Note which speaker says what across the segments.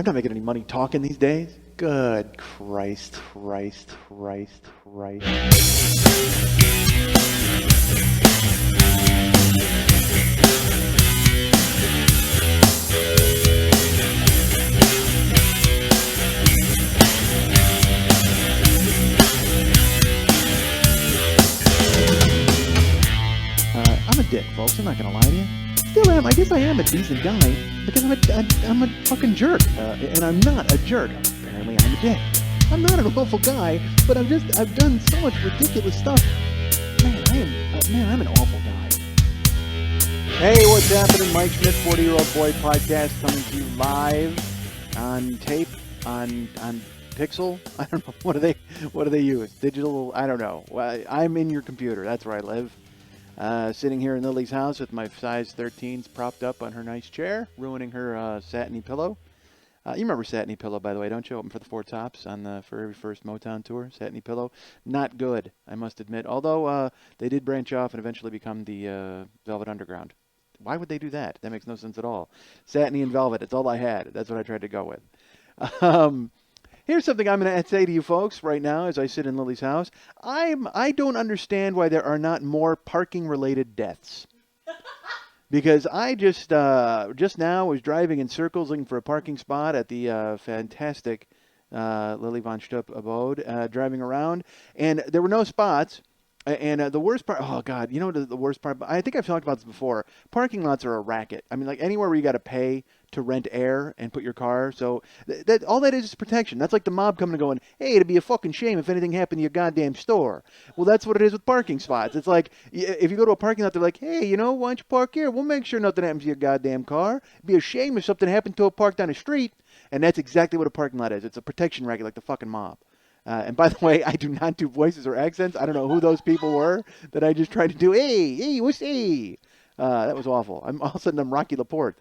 Speaker 1: I'm not making any money talking these days. Good Christ, Christ, Christ, Christ. I'm a dick, folks. I'm not gonna lie to you. Still am. I guess I am a decent guy because I'm a fucking jerk, and I'm not a jerk. Apparently, I'm a dick. I'm not an awful guy, but I've done so much ridiculous stuff. I'm an awful guy. Hey, what's happening? Mike Schmidt, 40-Year-Old Boy Podcast, coming to you live on tape, on Pixel. I don't know. What do they use? Digital? I don't know. I'm in your computer. That's where I live. Sitting here in Lili's house with my size 13s propped up on her nice chair, ruining her satiny pillow. You remember Satiny Pillow, by the way, don't you? Open for the Four Tops on the very first Motown tour. Satiny Pillow, not good, I must admit. Although they did branch off and eventually become the Velvet Underground. Why would they do that? That makes no sense at all. Satiny and Velvet, it's all I had. That's what I tried to go with. Here's something I'm going to say to you folks right now as I sit in Lily's house. I don't understand why there are not more parking-related deaths. Because I just now was driving in circles looking for a parking spot at the fantastic Lili von Stupp abode, driving around, and there were no spots. And the worst part, oh God, you know the worst part? I think I've talked about this before. Parking lots are a racket. I mean, like anywhere where you got to pay to rent air and put your car. So that all that is protection. That's like the mob coming and going, hey, it'd be a fucking shame if anything happened to your goddamn store. Well, that's what it is with parking spots. It's like if you go to a parking lot, they're like, hey, why don't you park here? We'll make sure nothing happens to your goddamn car. It'd be a shame if something happened to a park down the street. And that's exactly what a parking lot is. It's a protection racket like the fucking mob. And by the way, I do not do voices or accents. I don't know who those people were that I just tried to do. Hey, what's hey? That was awful. All of a sudden I'm Rocky Laporte.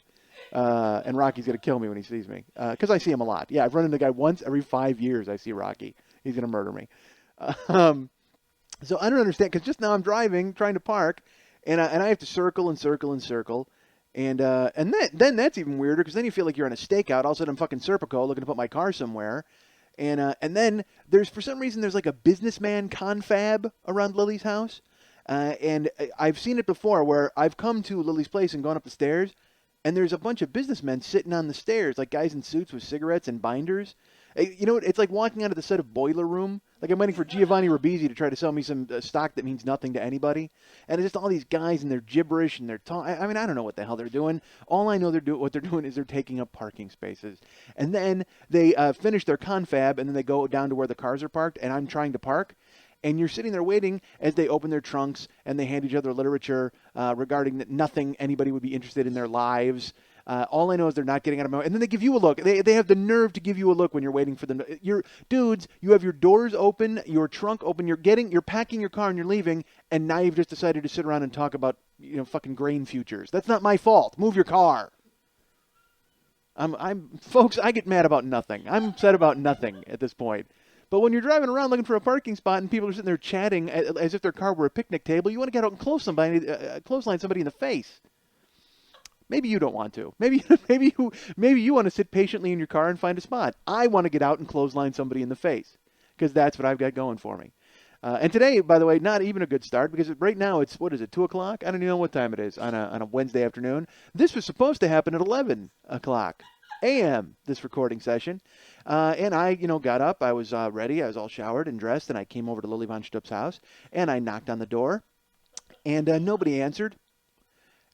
Speaker 1: And Rocky's going to kill me when he sees me. Because I see him a lot. Yeah, I've run into the guy once every 5 years I see Rocky. He's going to murder me. So I don't understand. Because just now I'm driving, trying to park. And I have to circle and circle and circle. And then that's even weirder. Because then you feel like you're on a stakeout. All of a sudden I'm fucking Serpico looking to put my car somewhere. And then for some reason there's like a businessman confab around Lily's house, and I've seen it before where I've come to Lily's place and gone up the stairs, and there's a bunch of businessmen sitting on the stairs, like guys in suits with cigarettes and binders. You know, it's like walking out of the set of Boiler Room. Like I'm waiting for Giovanni Ribisi to try to sell me some stock that means nothing to anybody. And it's just all these guys and they're gibberish and they're I mean, I don't know what the hell they're doing. All I know what they're doing is they're taking up parking spaces. And then they finish their confab and then they go down to where the cars are parked and I'm trying to park. And you're sitting there waiting as they open their trunks and they hand each other literature regarding that nothing anybody would be interested in their lives. All I know is they're not getting out of my... And then they give you a look. They have the nerve to give you a look when you're waiting for them. Dudes, you have your doors open, your trunk open, you're packing your car and you're leaving, and now you've just decided to sit around and talk about, fucking grain futures. That's not my fault. Move your car. Folks, I get mad about nothing. I'm upset about nothing at this point. But when you're driving around looking for a parking spot and people are sitting there chatting as if their car were a picnic table, you want to get out and clothesline somebody in the face. Maybe you don't want to. Maybe you want to sit patiently in your car and find a spot. I want to get out and clothesline somebody in the face because that's what I've got going for me. And today, by the way, not even a good start because right now it's, 2 o'clock? I don't even know what time it is on a Wednesday afternoon. This was supposed to happen at 11 o'clock a.m., this recording session. And I, got up. I was ready. I was all showered and dressed, and I came over to Lili von Stupp's house, and I knocked on the door, and nobody answered.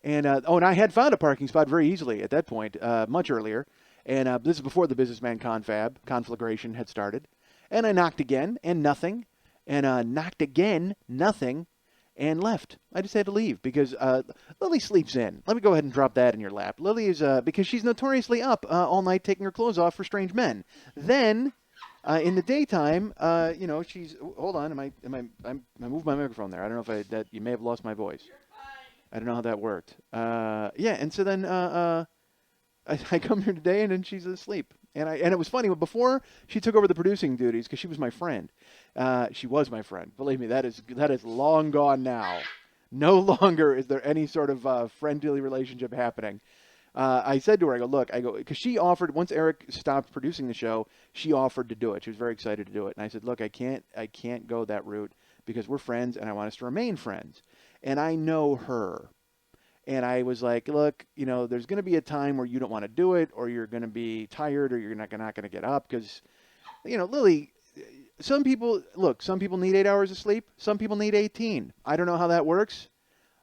Speaker 1: And and I had found a parking spot very easily at that point, much earlier. And this is before the businessman conflagration had started. And I knocked again, and nothing. And knocked again, nothing, and left. I just had to leave because Lily sleeps in. Let me go ahead and drop that in your lap. Lily is because she's notoriously up all night taking her clothes off for strange men. Then in the daytime, she's. Hold on, I moved my microphone there. I don't know if you may have lost my voice. I don't know how that worked. And so then I come here today, and then she's asleep. And it was funny, but before she took over the producing duties, because she was my friend. She was my friend. Believe me, that is long gone now. No longer is there any sort of friendly relationship happening. I said to her, I go, because she offered, once Eric stopped producing the show, she offered to do it. She was very excited to do it. And I said, look, I can't go that route because we're friends and I want us to remain friends. And I know her. And I was like, look, there's going to be a time where you don't want to do it, or you're going to be tired, or you're not going to get up because, Lily, some people need 8 hours of sleep. Some people need 18. I don't know how that works.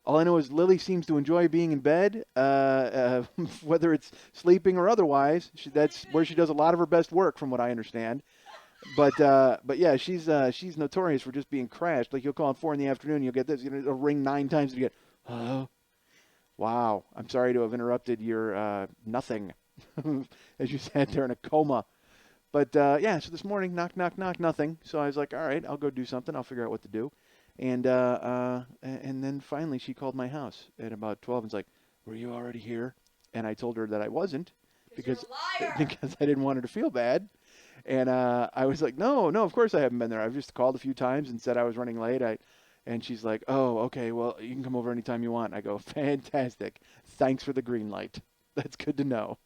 Speaker 1: All I know is Lily seems to enjoy being in bed, whether it's sleeping or otherwise. That's where she does a lot of her best work, from what I understand. But yeah, she's notorious for just being crashed. Like, you'll call at 4 p.m, you'll get this, it'll ring 9 times, and you get, hello. Wow, I'm sorry to have interrupted your nothing, as you sat there in a coma. But yeah, so this morning, knock, knock, knock, nothing. So I was like, all right, I'll go do something. I'll figure out what to do. And then finally she called my house at about 12 and was like, were you already here? And I told her that I wasn't because I didn't want her to feel bad. And I was like, no, of course I haven't been there. I've just called a few times and said I was running late. And she's like, oh, okay, well, you can come over anytime you want. I go, fantastic. Thanks for the green light. That's good to know.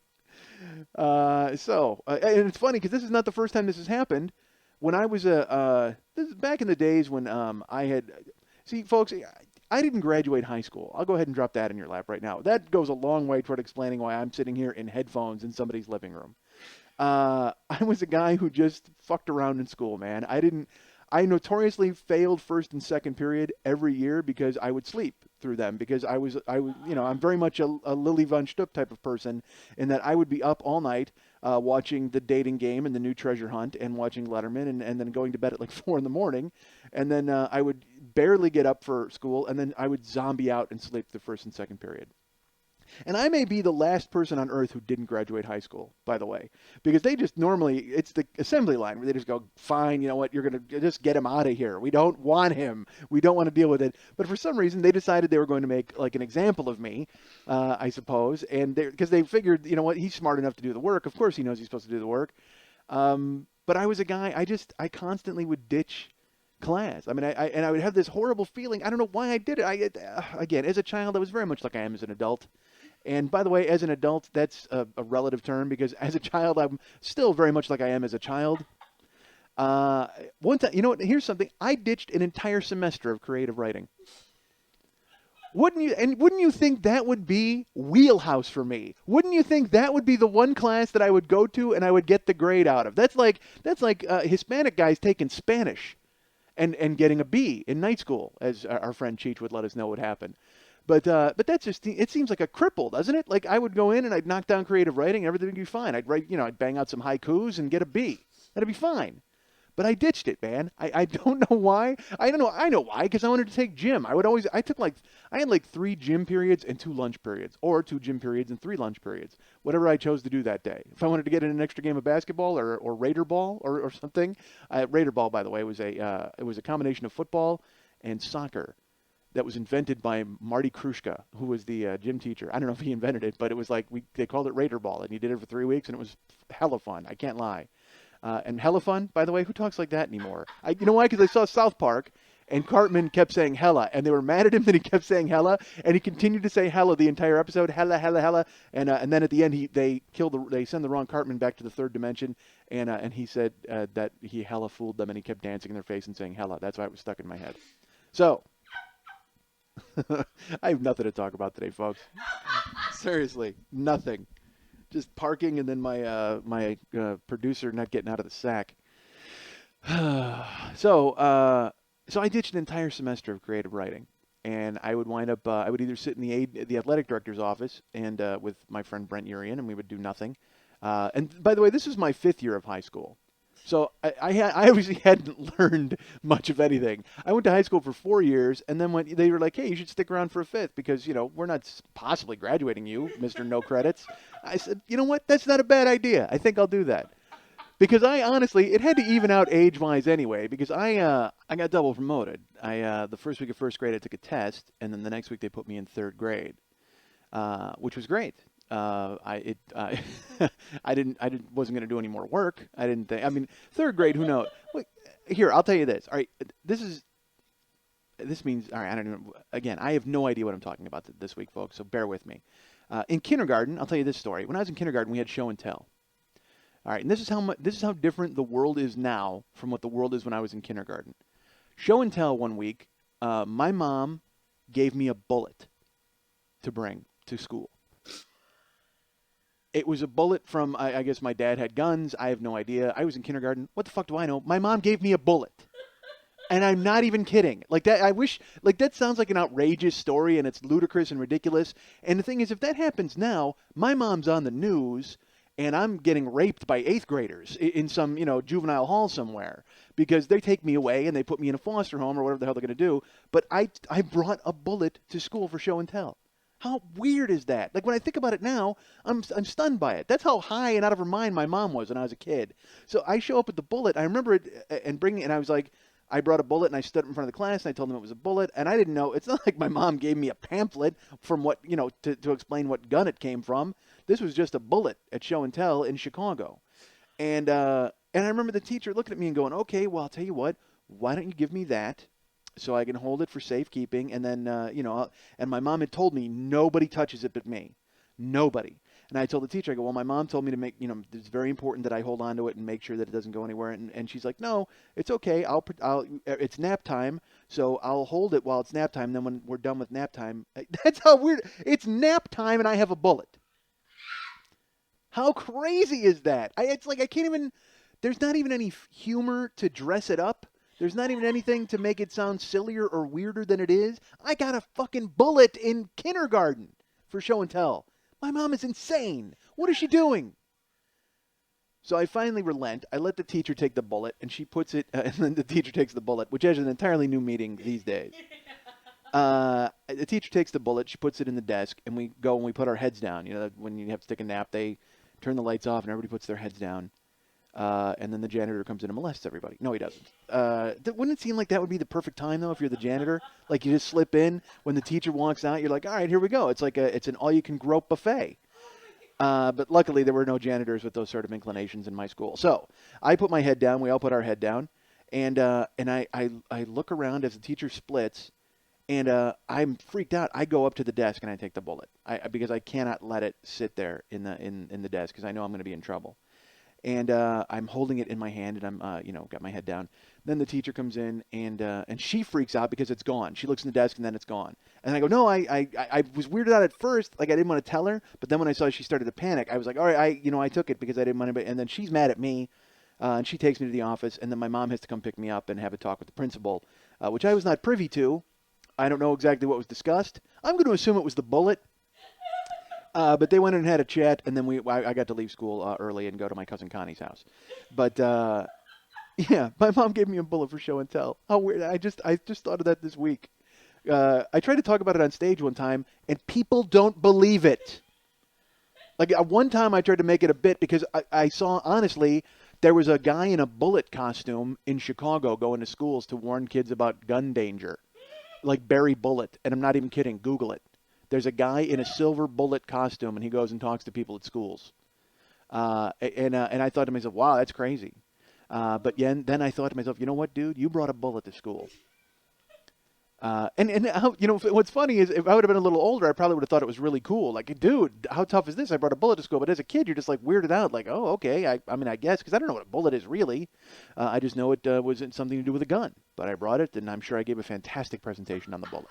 Speaker 1: And it's funny because this is not the first time this has happened. When I was this is back in the days when see, folks, I didn't graduate high school. I'll go ahead and drop that in your lap right now. That goes a long way toward explaining why I'm sitting here in headphones in somebody's living room. I was a guy who just fucked around in school, man. I notoriously failed first and second period every year because I would sleep through them because I was, I'm very much a Lili von Stupp type of person in that I would be up all night watching the dating game and the new treasure hunt and watching Letterman and then going to bed at like 4 a.m. And then I would barely get up for school and then I would zombie out and sleep the first and second period. And I may be the last person on earth who didn't graduate high school, by the way, because they just normally, it's the assembly line where they just go, fine, you know what, you're going to just get him out of here. We don't want him. We don't want to deal with it. But for some reason, they decided they were going to make like an example of me, I suppose. And because they figured, you know what, he's smart enough to do the work. Of course he knows he's supposed to do the work. But I was a guy, I constantly would ditch class. I mean, I would have this horrible feeling. I don't know why I did it. Again, as a child, I was very much like I am as an adult. And by the way, as an adult, that's a relative term because as a child, I'm still very much like I am as a child. One time, you know what? Here's something. I ditched an entire semester of creative writing. Wouldn't you think that would be wheelhouse for me? Wouldn't you think that would be the one class that I would go to and I would get the grade out of? That's like Hispanic guys taking Spanish and getting a B in night school, as our friend Cheech would let us know would happen. But that's just, it seems like a cripple, doesn't it? Like I would go in and I'd knock down creative writing, and everything would be fine. I'd write, I'd bang out some haikus and get a B. That'd be fine. But I ditched it, man. I don't know why. I don't know. I know why, because I wanted to take gym. I had like 3 gym periods and 2 lunch periods, or 2 gym periods and 3 lunch periods, whatever I chose to do that day. If I wanted to get in an extra game of basketball or Raider ball or something, Raider ball, by the way, was it was a combination of football and soccer. That was invented by Marty Krushka, who was the gym teacher. I don't know if he invented it, but it was like they called it Raider Ball, and he did it for 3 weeks, and it was hella fun. I can't lie. And hella fun, by the way, who talks like that anymore? You know why? Because I saw South Park, and Cartman kept saying hella, and they were mad at him that he kept saying hella, and he continued to say hella the entire episode, hella, hella, hella, and then at the end they send the wrong Cartman back to the 3rd dimension, and he said that he hella fooled them, and he kept dancing in their face and saying hella. That's why it was stuck in my head. So. I have nothing to talk about today, folks. Seriously, nothing. Just parking and then my producer not getting out of the sack. So I ditched an entire semester of creative writing, and I would wind up. I would either sit in the athletic director's office and with my friend Brent Urian, and we would do nothing. And by the way, this is my 5th year of high school. So I obviously hadn't learned much of anything. I went to high school for 4 years, and then they were like, hey, you should stick around for a 5th because, we're not possibly graduating you, Mr. No Credits. I said, you know what? That's not a bad idea. I think I'll do that. Because I honestly, it had to even out age-wise anyway, because I got double promoted. The first week of first grade, I took a test, and then the next week they put me in 3rd grade, which was great. I wasn't going to do any more work. I didn't think. I mean, 3rd grade, who knows? Wait, here, I'll tell you this. All right, this means. All right, I don't even. Again, I have no idea what I'm talking about this week, folks. So bear with me. In kindergarten, I'll tell you this story. When I was in kindergarten, we had show and tell. All right, and this is how different the world is now from what the world is when I was in kindergarten. Show and tell one week, my mom gave me a bullet to bring to school. It was a bullet from, I guess my dad had guns. I have no idea. I was in kindergarten. What the fuck do I know? My mom gave me a bullet. And I'm not even kidding. Like that, I wish, like that sounds like an outrageous story and it's ludicrous and ridiculous. And the thing is, if that happens now, my mom's on the news and I'm getting raped by eighth graders in some, juvenile hall somewhere because they take me away and they put me in a foster home or whatever the hell they're going to do. But I brought a bullet to school for show and tell. How weird is that? Like when I think about it now, I'm stunned by it. That's how high and out of her mind my mom was when I was a kid. So I show up with the bullet. I remember it and bringing it, and I was like, I brought a bullet and I stood in front of the class and I told them it was a bullet. And I didn't know. It's not like my mom gave me a pamphlet from what, to explain what gun it came from. This was just a bullet at show and tell in Chicago. And I remember the teacher looking at me and going, okay, well, I'll tell you what, why don't you give me that so I can hold it for safekeeping? And then, and my mom had told me nobody touches it but me. Nobody. And I told the teacher, I go, well, my mom told me to make, it's very important that I hold on to it and make sure that it doesn't go anywhere. And she's like, no, it's okay. It's nap time, so I'll hold it while it's nap time. Then when we're done with nap time, that's how weird. It's nap time and I have a bullet. How crazy is that? It's like I can't even, there's not even any humor to dress it up. There's not even anything to make it sound sillier or weirder than it is. I got a fucking bullet in kindergarten for show and tell. My mom is insane. What is she doing? So I finally relent. I let the teacher take the bullet, and she puts it, and then the teacher takes the bullet, which is an entirely new meeting these days. The teacher takes the bullet, she puts it in the desk, and we go and we put our heads down. When you have to take a nap, they turn the lights off, and everybody puts their heads down. And then the janitor comes in and molests everybody. No, he doesn't. Wouldn't it seem like that would be the perfect time, though, if you're the janitor? Like, you just slip in. When the teacher walks out, you're like, all right, here we go. It's like it's an all-you-can-grope buffet. But luckily, there were no janitors with those sort of inclinations in my school. So I put my head down. We all put our head down. And I look around as the teacher splits, and I'm freaked out. I go up to the desk, and I take the bullet because I cannot let it sit there in the desk because I know I'm going to be in trouble. And I'm holding it in my hand, and I'm, got my head down. Then the teacher comes in, and she freaks out because it's gone. She looks in the desk, and then it's gone. And I go, no, I was weirded out at first, like I didn't want to tell her. But then when I saw she started to panic, I was like, all right, I took it because I didn't want anybody. And then she's mad at me, and she takes me to the office, and then my mom has to come pick me up and have a talk with the principal, which I was not privy to. I don't know exactly what was discussed. I'm going to assume it was the bullet. But they went in and had a chat, and then I got to leave school early and go to my cousin Connie's house. But yeah, my mom gave me a bullet for show and tell. How weird! I just thought of that this week. I tried to talk about it on stage one time, and people don't believe it. Like one time, I tried to make it a bit because I saw, honestly, there was a guy in a bullet costume in Chicago going to schools to warn kids about gun danger, like Barry Bullet, and I'm not even kidding. Google it. There's a guy in a silver bullet costume, and he goes and talks to people at schools. And I thought to myself, wow, that's crazy. But then I thought to myself, you know what, dude? You brought a bullet to school. And how, what's funny is if I would have been a little older, I probably would have thought it was really cool. Like, dude, how tough is this? I brought a bullet to school. But as a kid, you're just like weirded out. Like, oh, okay. I guess, because I don't know what a bullet is really. I just know it was something to do with a gun. But I brought it, and I'm sure I gave a fantastic presentation on the bullet.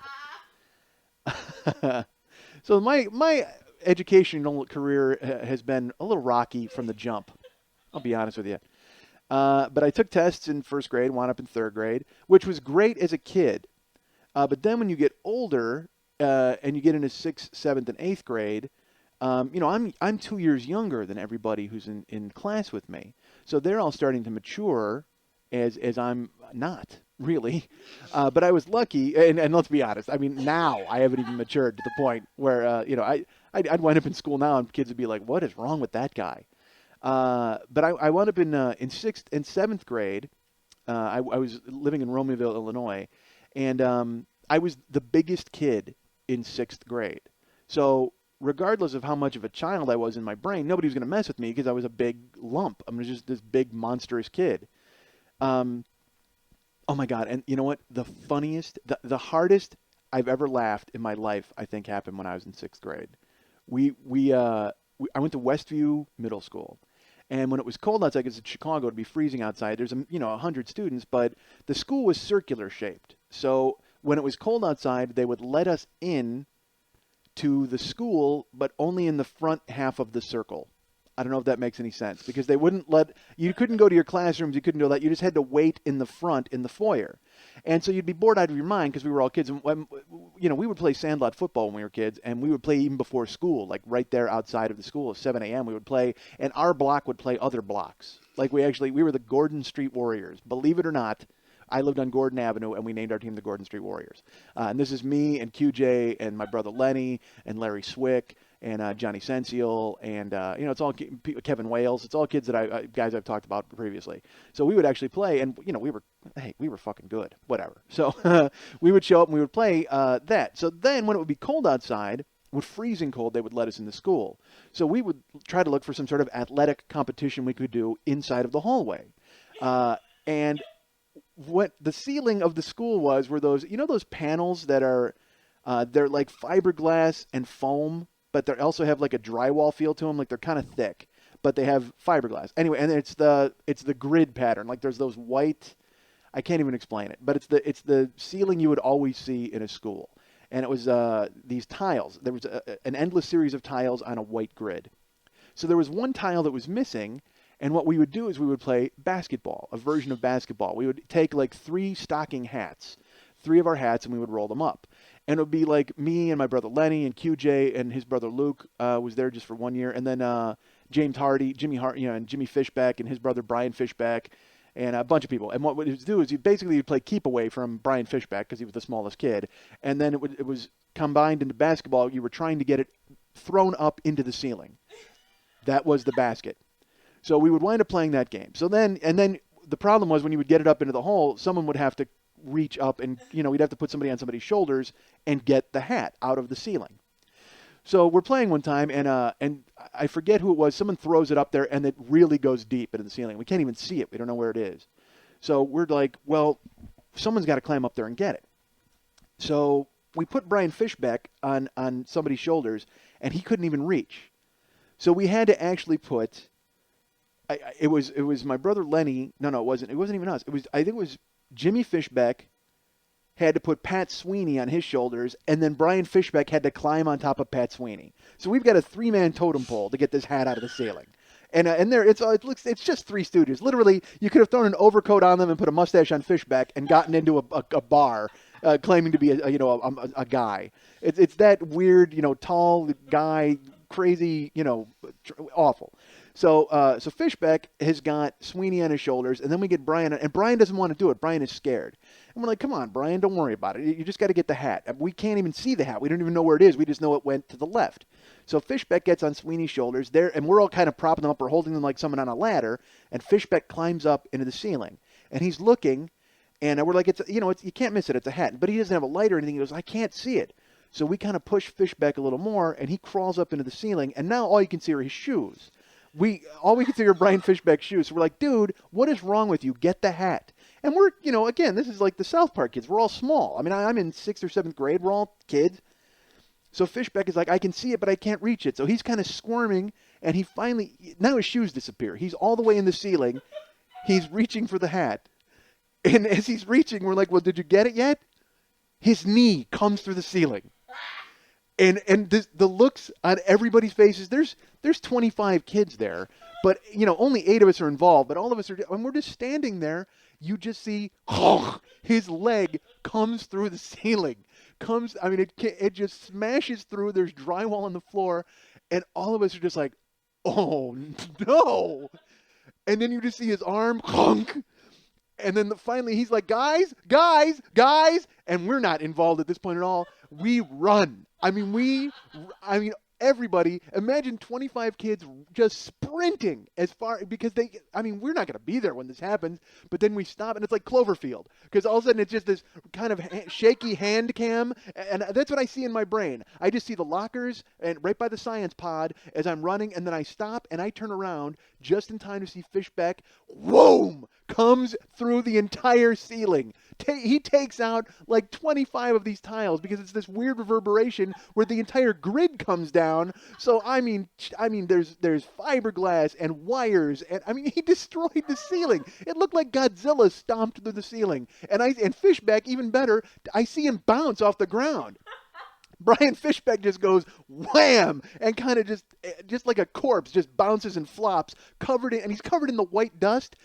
Speaker 1: So my educational career has been a little rocky from the jump. I'll be honest with you. But I took tests in first grade, wound up in third grade, which was great as a kid. But then when you get older and you get into sixth, seventh, and eighth grade, I'm 2 years younger than everybody who's in class with me. So they're all starting to mature as I'm not. Really. But I was lucky, and let's be honest, I mean, now I haven't even matured to the point where, I'd wind up in school now and kids would be like, what is wrong with that guy? But I wound up in sixth and seventh grade. I was living in Romeoville, Illinois, and I was the biggest kid in sixth grade. So regardless of how much of a child I was in my brain, nobody was going to mess with me because I was a big lump. I'm just this big, monstrous kid. Oh, my God. And you know what? The funniest, the hardest I've ever laughed in my life, I think, happened when I was in sixth grade. I went to Westview Middle School. And when it was cold outside, because it's Chicago, it'd be freezing outside. There's 100 students, but the school was circular shaped. So when it was cold outside, they would let us in to the school, but only in the front half of the circle. I don't know if that makes any sense, because they wouldn't you couldn't go to your classrooms, you couldn't do that. You just had to wait in the front in the foyer. And so you'd be bored out of your mind because we were all kids. And, we would play sandlot football when we were kids, and we would play even before school, like right there outside of the school at 7 a.m. We would play, and our block would play other blocks. Like we were the Gordon Street Warriors. Believe it or not, I lived on Gordon Avenue, and we named our team the Gordon Street Warriors. And this is me and QJ and my brother Lenny and Larry Swick and Johnny Sensiel, and it's all Kevin Wales. It's all kids that guys I've talked about previously. So we would actually play, and we were fucking good, whatever. So we would show up and we would play that. So then when it would be cold outside, with freezing cold, they would let us in the school. So we would try to look for some sort of athletic competition we could do inside of the hallway, and what the ceiling of the school were those panels that are they're like fiberglass and foam, but they also have like a drywall feel to them. Like they're kind of thick, but they have fiberglass. Anyway, and it's the grid pattern. Like there's those white, I can't even explain it, but it's the ceiling you would always see in a school. And it was these tiles. There was an endless series of tiles on a white grid. So there was one tile that was missing, and what we would do is we would play basketball, a version of basketball. We would take like 3 stocking hats, 3 of our hats, and we would roll them up. And it would be like me and my brother Lenny and QJ and his brother Luke was there just for 1 year. And then James Hardy, and Jimmy Fishback and his brother Brian Fishback and a bunch of people. And what we would do is you'd play keep away from Brian Fishback because he was the smallest kid. And then it was combined into basketball. You were trying to get it thrown up into the ceiling. That was the basket. So we would wind up playing that game. So then the problem was when you would get it up into the hole, someone would have to reach up and, we'd have to put somebody on somebody's shoulders and get the hat out of the ceiling. So we're playing one time, and I forget who it was. Someone throws it up there, and it really goes deep into the ceiling. We can't even see it. We don't know where it is. So we're like, well, someone's got to climb up there and get it. So we put Brian Fishback on somebody's shoulders, and he couldn't even reach. So we had to actually put... It was my brother Lenny. No, it wasn't. It wasn't even us. I think it was Jimmy Fishback had to put Pat Sweeney on his shoulders, and then Brian Fishback had to climb on top of Pat Sweeney. So we've got a 3-man totem pole to get this hat out of the ceiling. And there it's just 3 Stooges. Literally, you could have thrown an overcoat on them and put a mustache on Fishback and gotten into a bar claiming to be a guy. It's that weird, tall guy, crazy, awful. So Fishback has got Sweeney on his shoulders, and then we get Brian, and Brian doesn't want to do it. Brian is scared. And we're like, come on, Brian, don't worry about it. You just got to get the hat. We can't even see the hat. We don't even know where it is. We just know it went to the left. So Fishback gets on Sweeney's shoulders there, and we're all kind of propping them up or holding them like someone on a ladder, and Fishback climbs up into the ceiling. And he's looking, and we're like, you can't miss it. It's a hat. But he doesn't have a light or anything. He goes, I can't see it. So we kind of push Fishback a little more, and he crawls up into the ceiling, and now all you can see are his shoes. All we can see are Brian Fishback's shoes. So we're like, dude, what is wrong with you? Get the hat. And we're, again, this is like the South Park kids. We're all small. I mean, I'm in 6th or 7th grade. We're all kids. So Fishback is like, I can see it, but I can't reach it. So he's kind of squirming, and he finally, now his shoes disappear. He's all the way in the ceiling. He's reaching for the hat. And as he's reaching, we're like, well, did you get it yet? His knee comes through the ceiling. And the looks on everybody's faces, there's 25 kids there, but, only 8 of us are involved, but all of us are, and we're just standing there. You just see, his leg comes through the ceiling. It just smashes through. There's drywall on the floor, and all of us are just like, oh, no. And then you just see his arm, and then finally he's like, guys, and we're not involved at this point at all. We run. Everybody, imagine 25 kids just sprinting as far, because we're not going to be there when this happens, but then we stop, and it's like Cloverfield, because all of a sudden it's just this kind of shaky hand cam, and that's what I see in my brain. I just see the lockers and right by the science pod as I'm running, and then I stop, and I turn around just in time to see Fishback, whoom, comes through the entire ceiling. He takes out like 25 of these tiles because it's this weird reverberation where the entire grid comes down down. So there's fiberglass and wires, and he destroyed the ceiling. It looked like Godzilla stomped through the ceiling. And Fishback, even better, I see him bounce off the ground. Brian Fishback just goes wham and kind of just like a corpse, just bounces and flops, and he's covered in the white dust.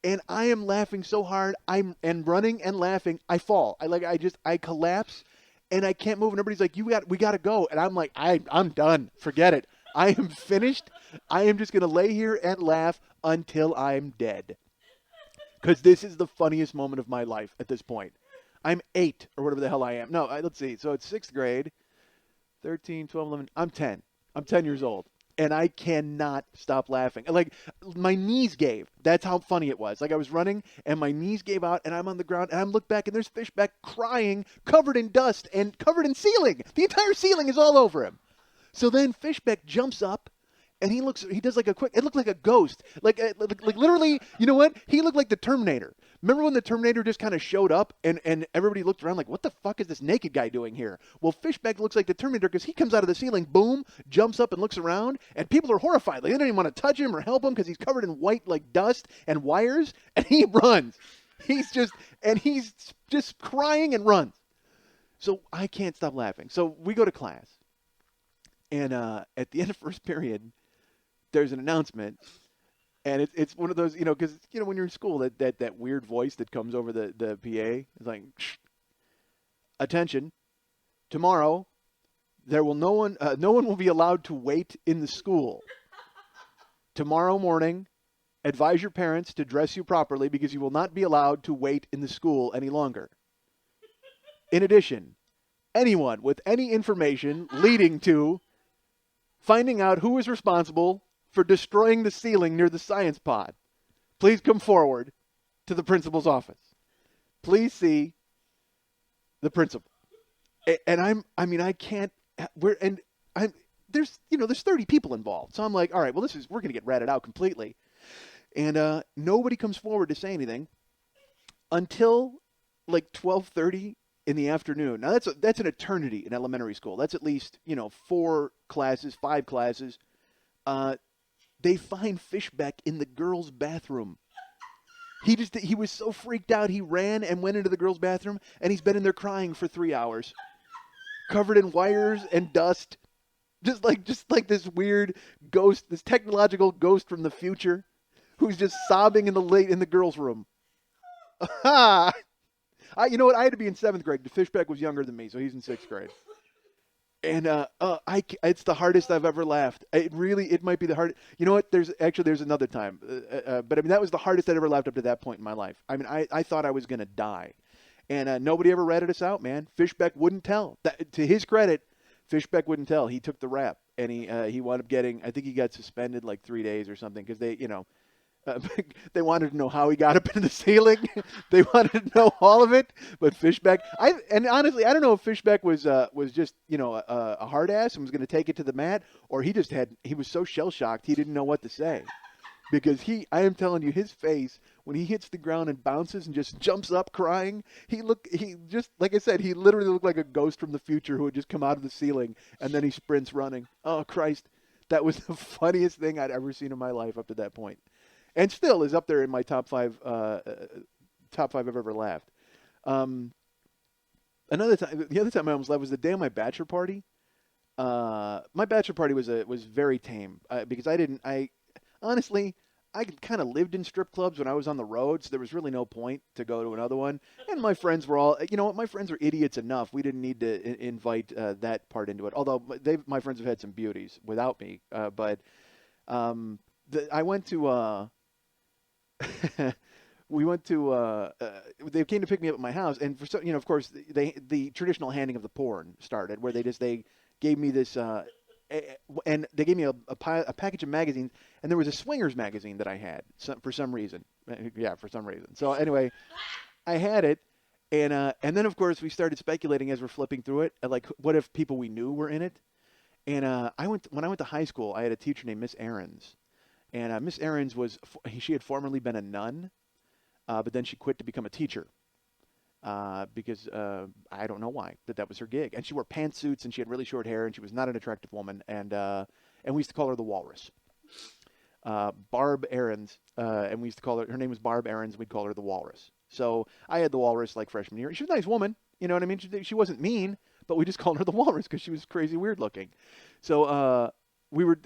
Speaker 1: And I am laughing so hard, and running and laughing. I fall. I collapse, and I can't move. And everybody's like, we got to go. And I'm like, I'm done. Forget it. I am finished. I am just gonna lay here and laugh until I'm dead. Because this is the funniest moment of my life at this point. I'm 8 or whatever the hell I am. No, let's see. So it's 6th grade, 13, 12, 11. I'm 10. I'm 10 years old. And I cannot stop laughing. Like, my knees gave. That's how funny it was. Like, I was running, and my knees gave out, and I'm on the ground, and I look back, and there's Fishback crying, covered in dust, and covered in ceiling. The entire ceiling is all over him. So then Fishback jumps up, and he does like it looked like a ghost. Like literally, you know what? He looked like the Terminator. Remember when the Terminator just kind of showed up and everybody looked around like, what the fuck is this naked guy doing here? Well, Fishback looks like the Terminator because he comes out of the ceiling, boom, jumps up and looks around, and people are horrified. Like, they don't even want to touch him or help him because he's covered in white like dust and wires, and he runs. He's just crying and runs. So I can't stop laughing. So we go to class, and at the end of first period, there's an announcement, and it's one of those, because when you're in school, that weird voice that comes over the PA is like, shh, attention, tomorrow no one will be allowed to wait in the school. Tomorrow morning, advise your parents to dress you properly because you will not be allowed to wait in the school any longer. In addition, anyone with any information leading to finding out who is responsible for destroying the ceiling near the science pod, please come forward to the principal's office. Please see the principal. And I can't. There's 30 people involved, so I'm like, all right, well, we're gonna get ratted out completely, and nobody comes forward to say anything until like 12:30 in the afternoon. Now that's an eternity in elementary school. That's at least 4 classes, 5 classes. They find Fishback in the girls' bathroom. He was so freaked out, he ran and went into the girls' bathroom, and he's been in there crying for 3 hours, covered in wires and dust, just like this weird ghost, this technological ghost from the future, who's just sobbing in the girls' room. You know what? I had to be in 7th grade. The Fishback was younger than me, so he's in 6th grade. And it's the hardest I've ever laughed. It might be the hardest. You know what? There's another time. But that was the hardest I'd ever laughed up to that point in my life. I thought I was going to die. And nobody ever ratted us out, man. Fishback wouldn't tell. To his credit, Fishback wouldn't tell. He took the rap. And he wound up getting, I think he got suspended like 3 days or something because they wanted to know how he got up into the ceiling. They wanted to know all of it. But Fishback, and honestly, I don't know if Fishback was just a hard ass and was going to take it to the mat, or he was so shell shocked he didn't know what to say, because I am telling you, his face when he hits the ground and bounces and just jumps up crying, he just like I said, he literally looked like a ghost from the future who had just come out of the ceiling, and then he sprints running. Oh Christ, that was the funniest thing I'd ever seen in my life up to that point. And still is up there in my top 5 I've ever laughed. The other time I almost laughed was the day of my bachelor party. My bachelor party was very tame because honestly, I kind of lived in strip clubs when I was on the road, so there was really no point to go to another one. And my friends were all, my friends were idiots enough. We didn't need to invite that part into it. Although my friends have had some beauties without me. I went to. We went to. They came to pick me up at my house, and of course, the traditional handing of the porn started, where they gave me this, and they gave me a package of magazines, and there was a swingers magazine that I had for some reason. Yeah, for some reason. So anyway, I had it, and then of course we started speculating as we're flipping through it, like what if people we knew were in it? And when I went to high school, I had a teacher named Miss Ahrens. And Miss Ahrens she had formerly been a nun, but then she quit to become a teacher. because I don't know why, but that was her gig. And she wore pantsuits and she had really short hair and she was not an attractive woman. And we used to call her the Walrus. Barb Aarons, and we used to call her name was Barb Aarons. We'd call her the Walrus. So I had the Walrus like freshman year. She was a nice woman, you know what I mean? She wasn't mean, but we just called her the Walrus because she was crazy weird looking. So we were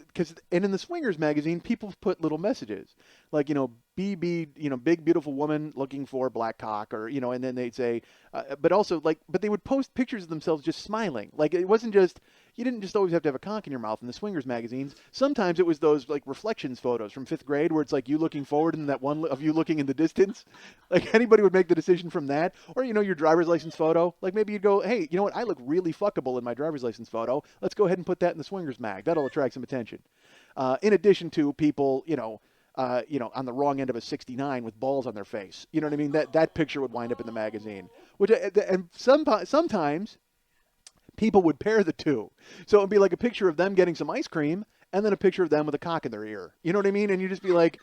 Speaker 1: and in the Swingers magazine, people put little messages like big beautiful woman looking for black cock, or and then they'd say, but they would post pictures of themselves just smiling. Like it wasn't just you didn't just always have to have a cock in your mouth in the Swingers magazines. Sometimes it was those like reflections photos from fifth grade where it's like you looking forward and that one of you looking in the distance. Like anybody would make the decision from that. Or, your driver's license photo. Like maybe you'd go, hey, you know what? I look really fuckable in my driver's license photo. Let's go ahead and put that in the Swingers mag. That'll attract some attention. In addition to people, on the wrong end of a 69 with balls on their face. You know what I mean? That picture would wind up in the magazine. And sometimes people would pair the two. So it would be like a picture of them getting some ice cream and then a picture of them with a cock in their ear. You know what I mean? And you just be like,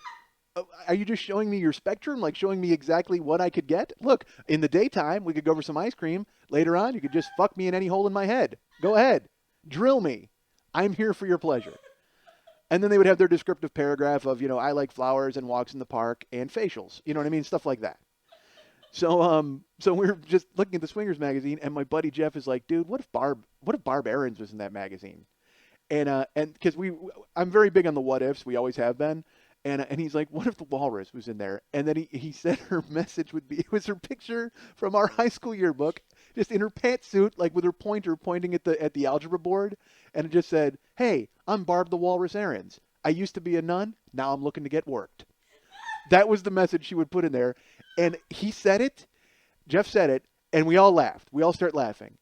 Speaker 1: are you just showing me your spectrum? Like showing me exactly what I could get? Look, in the daytime, we could go for some ice cream. Later on, you could just fuck me in any hole in my head. Go ahead. Drill me. I'm here for your pleasure. And then they would have their descriptive paragraph of, I like flowers and walks in the park and facials. You know what I mean? Stuff like that. So we were just looking at the Swingers magazine, and my buddy Jeff is like, dude, what if Barb Aarons was in that magazine? And because I'm very big on the what ifs, we always have been. And he's like, what if the Walrus was in there? And then he said her message would be, it was her picture from our high school yearbook, just in her pantsuit, like with her pointer pointing at the algebra board. And it just said, hey, I'm Barb the Walrus Aarons. I used to be a nun. Now I'm looking to get worked. That was the message she would put in there. And he said it, Jeff said it, and we all laughed. We all start laughing.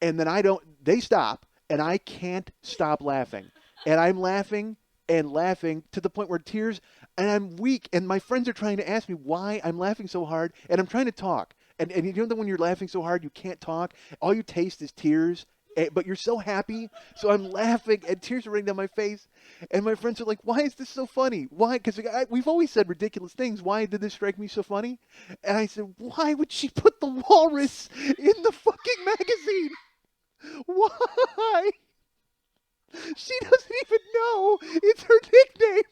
Speaker 1: And then they stop, and I can't stop laughing. And I'm laughing and laughing to the point where tears, and I'm weak. And my friends are trying to ask me why I'm laughing so hard, and I'm trying to talk. And you know that when you're laughing so hard, you can't talk? All you taste is tears. But you're so happy, so I'm laughing, and tears are running down my face. And my friends are like, why is this so funny? Why? Because we've always said ridiculous things. Why did this strike me so funny? And I said, why would she put the Walrus in the fucking magazine? Why? She doesn't even know it's her nickname.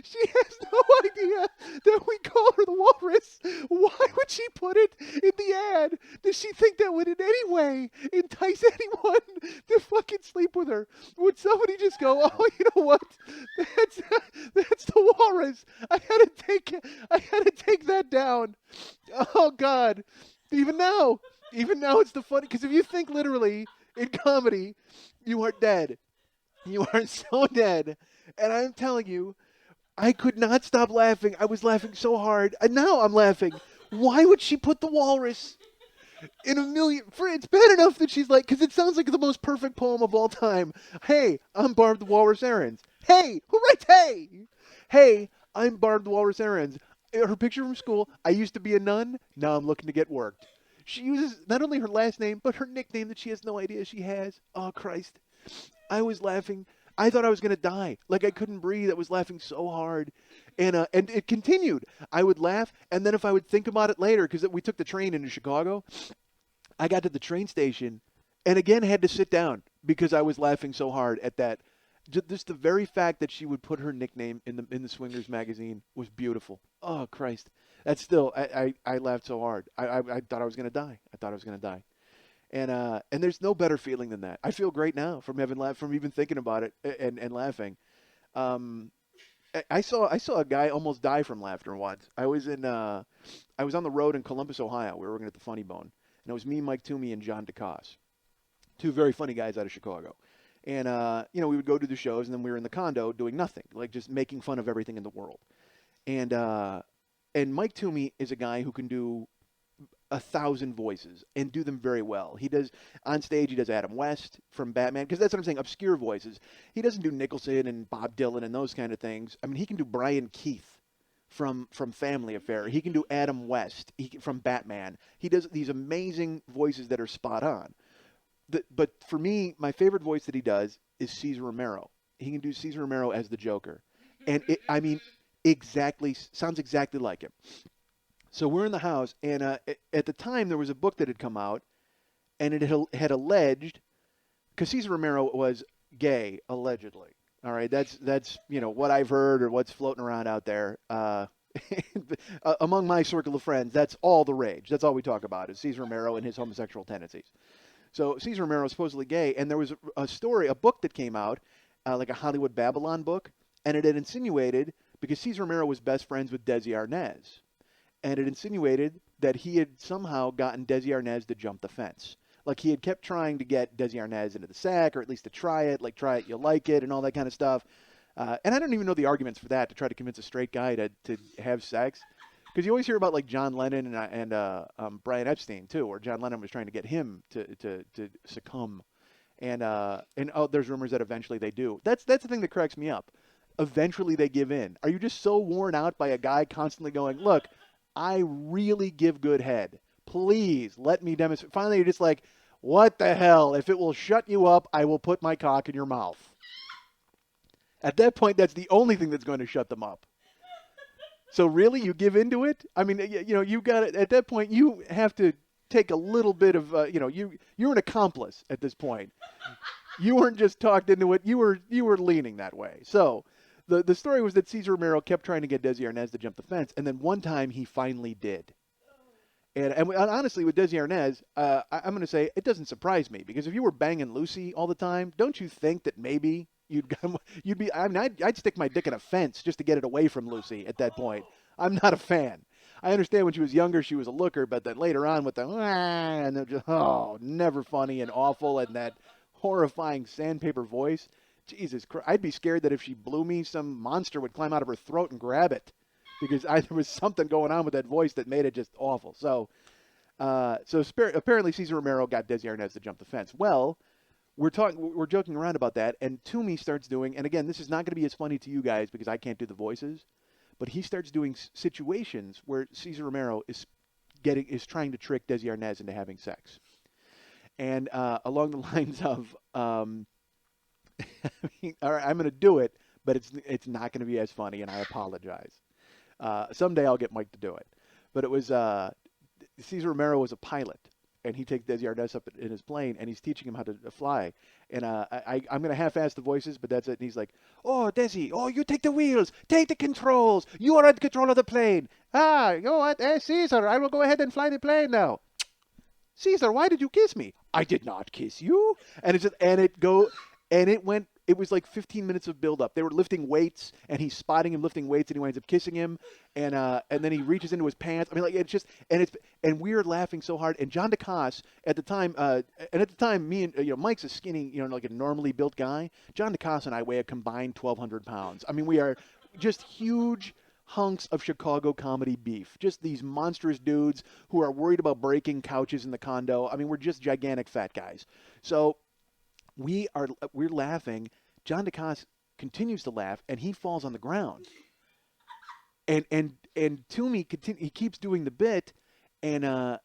Speaker 1: She has no idea that we call her the Walrus. Why would she put it in the ad? Does she think that would in any way entice anyone to fucking sleep with her? Would somebody just go, oh, you know what? That's the Walrus. I had to take that down. Oh God. Even now it's the funny, because if you think literally in comedy, you are dead. You are so dead. And I'm telling you, I could not stop laughing. I was laughing so hard. And now I'm laughing. Why would she put the Walrus in a million? It's bad enough that she's like, because it sounds like the most perfect poem of all time. Hey, I'm Barb the Walrus Aarons. Hey, who writes hey? Hey, I'm Barb the Walrus Aarons. Her picture from school, I used to be a nun. Now I'm looking to get worked. She uses not only her last name, but her nickname that she has no idea she has. Oh, Christ. I was laughing. I thought I was going to die. Like I couldn't breathe. I was laughing so hard. And it continued. I would laugh. And then if I would think about it later, because we took the train into Chicago, I got to the train station and again had to sit down because I was laughing so hard at that. Just the very fact that she would put her nickname in the Swingers magazine was beautiful. Oh, Christ. That's still, I laughed so hard. I thought I was going to die. I thought I was going to die. And there's no better feeling than that. I feel great now from even thinking about it and laughing. I saw a guy almost die from laughter once. I was on the road in Columbus, Ohio. We were working at the Funny Bone, and it was me, Mike Toomey, and John DeCosse, two very funny guys out of Chicago. And we would go to the shows, and then we were in the condo doing nothing, like just making fun of everything in the world. And Mike Toomey is a guy who can do 1,000 voices and do them very well. He does on stage. He does Adam West from Batman, because that's what I'm saying. Obscure voices. He doesn't do Nicholson and Bob Dylan and those kind of things. I mean, he can do Brian Keith from Family Affair. He can do Adam West from Batman. He does these amazing voices that are spot on. But for me, my favorite voice that he does is Cesar Romero. He can do Cesar Romero as the Joker, and sounds exactly like him. So we're in the house, and at the time there was a book that had come out, and it had alleged, because Cesar Romero was gay, allegedly. All right, that's what I've heard or what's floating around out there. Among my circle of friends, that's all the rage. That's all we talk about is Cesar Romero and his homosexual tendencies. So Cesar Romero is supposedly gay, and there was a book that came out, like a Hollywood Babylon book, and it had insinuated, because Cesar Romero was best friends with Desi Arnaz, and it insinuated that he had somehow gotten Desi Arnaz to jump the fence. Like he had kept trying to get Desi Arnaz into the sack, or at least to try it, like try it, you'll like it, and all that kind of stuff. And I don't even know the arguments for that, to try to convince a straight guy to have sex. Because you always hear about like John Lennon and Brian Epstein too, where John Lennon was trying to get him to succumb, and there's rumors that eventually they do. That's the thing that cracks me up. Eventually they give in. Are you just so worn out by a guy constantly going, look, I really give good head. Please let me demonstrate. Finally, you're just like, what the hell? If it will shut you up, I will put my cock in your mouth. At that point, that's the only thing that's going to shut them up. So really, you give into it? I mean, you got it. At that point, you have to take a little bit of, you're an accomplice at this point. You weren't just talked into it. You were leaning that way. So the story was that Cesar Romero kept trying to get Desi Arnaz to jump the fence, and then one time he finally did. And honestly, with Desi Arnaz, I'm going to say it doesn't surprise me, because if you were banging Lucy all the time, don't you think that maybe you'd be? I mean, I'd stick my dick in a fence just to get it away from Lucy. At that point, I'm not a fan. I understand when she was younger, she was a looker, but then later on with the and they're just never funny and awful, and that horrifying sandpaper voice. Jesus Christ, I'd be scared that if she blew me, some monster would climb out of her throat and grab it. Because there was something going on with that voice that made it just awful. So apparently Cesar Romero got Desi Arnaz to jump the fence. Well, we're joking around about that, and Toomey starts doing, and again, this is not going to be as funny to you guys because I can't do the voices, but he starts doing situations where Cesar Romero is trying to trick Desi Arnaz into having sex, and along the lines of, all right, I'm going to do it, but it's not going to be as funny, and I apologize. Someday I'll get Mike to do it. But it was Cesar Romero was a pilot, and he takes Desi Arnaz up in his plane, and he's teaching him how to fly. And I'm going to half-ass the voices, but that's it. And he's like, oh, Desi, you take the wheels, take the controls. You are in control of the plane. You know what? Cesar, I will go ahead and fly the plane now. Cesar, why did you kiss me? I did not kiss you. And it was like 15 minutes of build-up. They were lifting weights, and he's spotting him lifting weights, and he winds up kissing him, and then he reaches into his pants. I mean, like, it's just, and we're laughing so hard. And John DeCosse at the time, me and Mike's a skinny, like a normally built guy. John DeCosse and I weigh a combined 1,200 pounds. I mean, we are just huge hunks of Chicago comedy beef. Just these monstrous dudes who are worried about breaking couches in the condo. I mean, we're just gigantic fat guys. So we're laughing. John DeCosse continues to laugh, and he falls on the ground. And Toomey he keeps doing the bit, and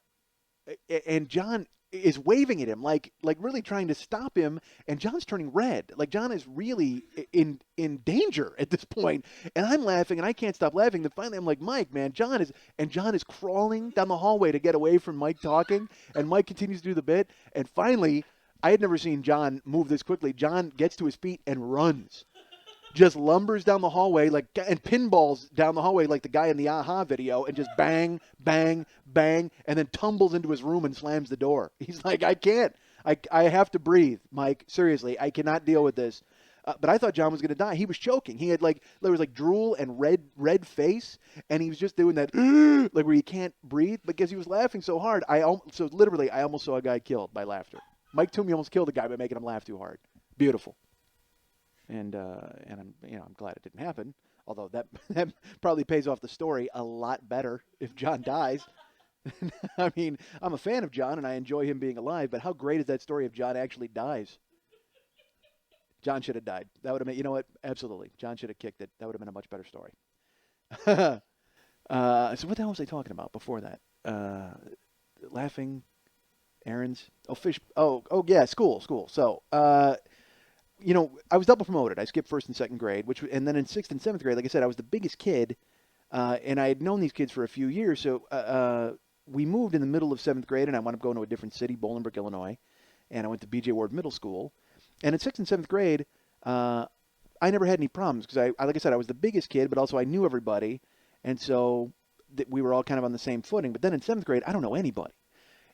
Speaker 1: John is waving at him like really trying to stop him, and John's turning red. Like John is really in danger at this point, and I'm laughing, and I can't stop laughing. Then finally I'm like, Mike, man, John is crawling down the hallway to get away from Mike talking, and Mike continues to do the bit, and finally, I had never seen John move this quickly. John gets to his feet and runs. Just lumbers down the hallway and pinballs down the hallway like the guy in the Aha video, and just bang, bang, bang, and then tumbles into his room and slams the door. He's like, I can't. I have to breathe, Mike. Seriously, I cannot deal with this. But I thought John was going to die. He was choking. He had there was drool and red face, and he was just doing that like where you can't breathe because he was laughing so hard. I almost saw a guy killed by laughter. Mike Toomey almost killed a guy by making him laugh too hard. Beautiful. And I'm glad it didn't happen. Although that probably pays off the story a lot better if John dies. I mean, I'm a fan of John and I enjoy him being alive, but how great is that story if John actually dies? John should have died. That would have you know what? Absolutely. John should have kicked it. That would have been a much better story. So what the hell was I talking about before that? Laughing. Errands. Oh, fish. Oh, yeah, school. So, I was double promoted. I skipped first and second grade, and then in sixth and seventh grade, like I said, I was the biggest kid And I had known these kids for a few years. So we moved in the middle of seventh grade, and I wound up going to a different city, Bolingbrook, Illinois. And I went to B.J. Ward Middle School. And in sixth and seventh grade, I never had any problems because like I said, I was the biggest kid, but also I knew everybody. And so we were all kind of on the same footing. But then in seventh grade, I don't know anybody.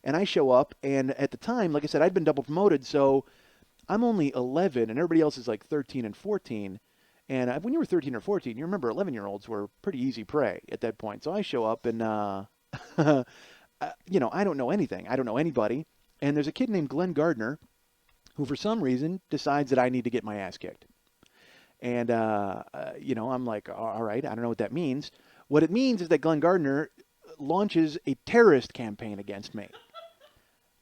Speaker 1: And I show up, and at the time, like I said, I'd been double promoted, so I'm only 11, and everybody else is like 13 and 14. And when you were 13 or 14, you remember 11-year-olds were pretty easy prey at that point. So I show up, and, I don't know anything. I don't know anybody. And there's a kid named Glenn Gardner who, for some reason, decides that I need to get my ass kicked. And, I'm like, all right, I don't know what that means. What it means is that Glenn Gardner launches a terrorist campaign against me.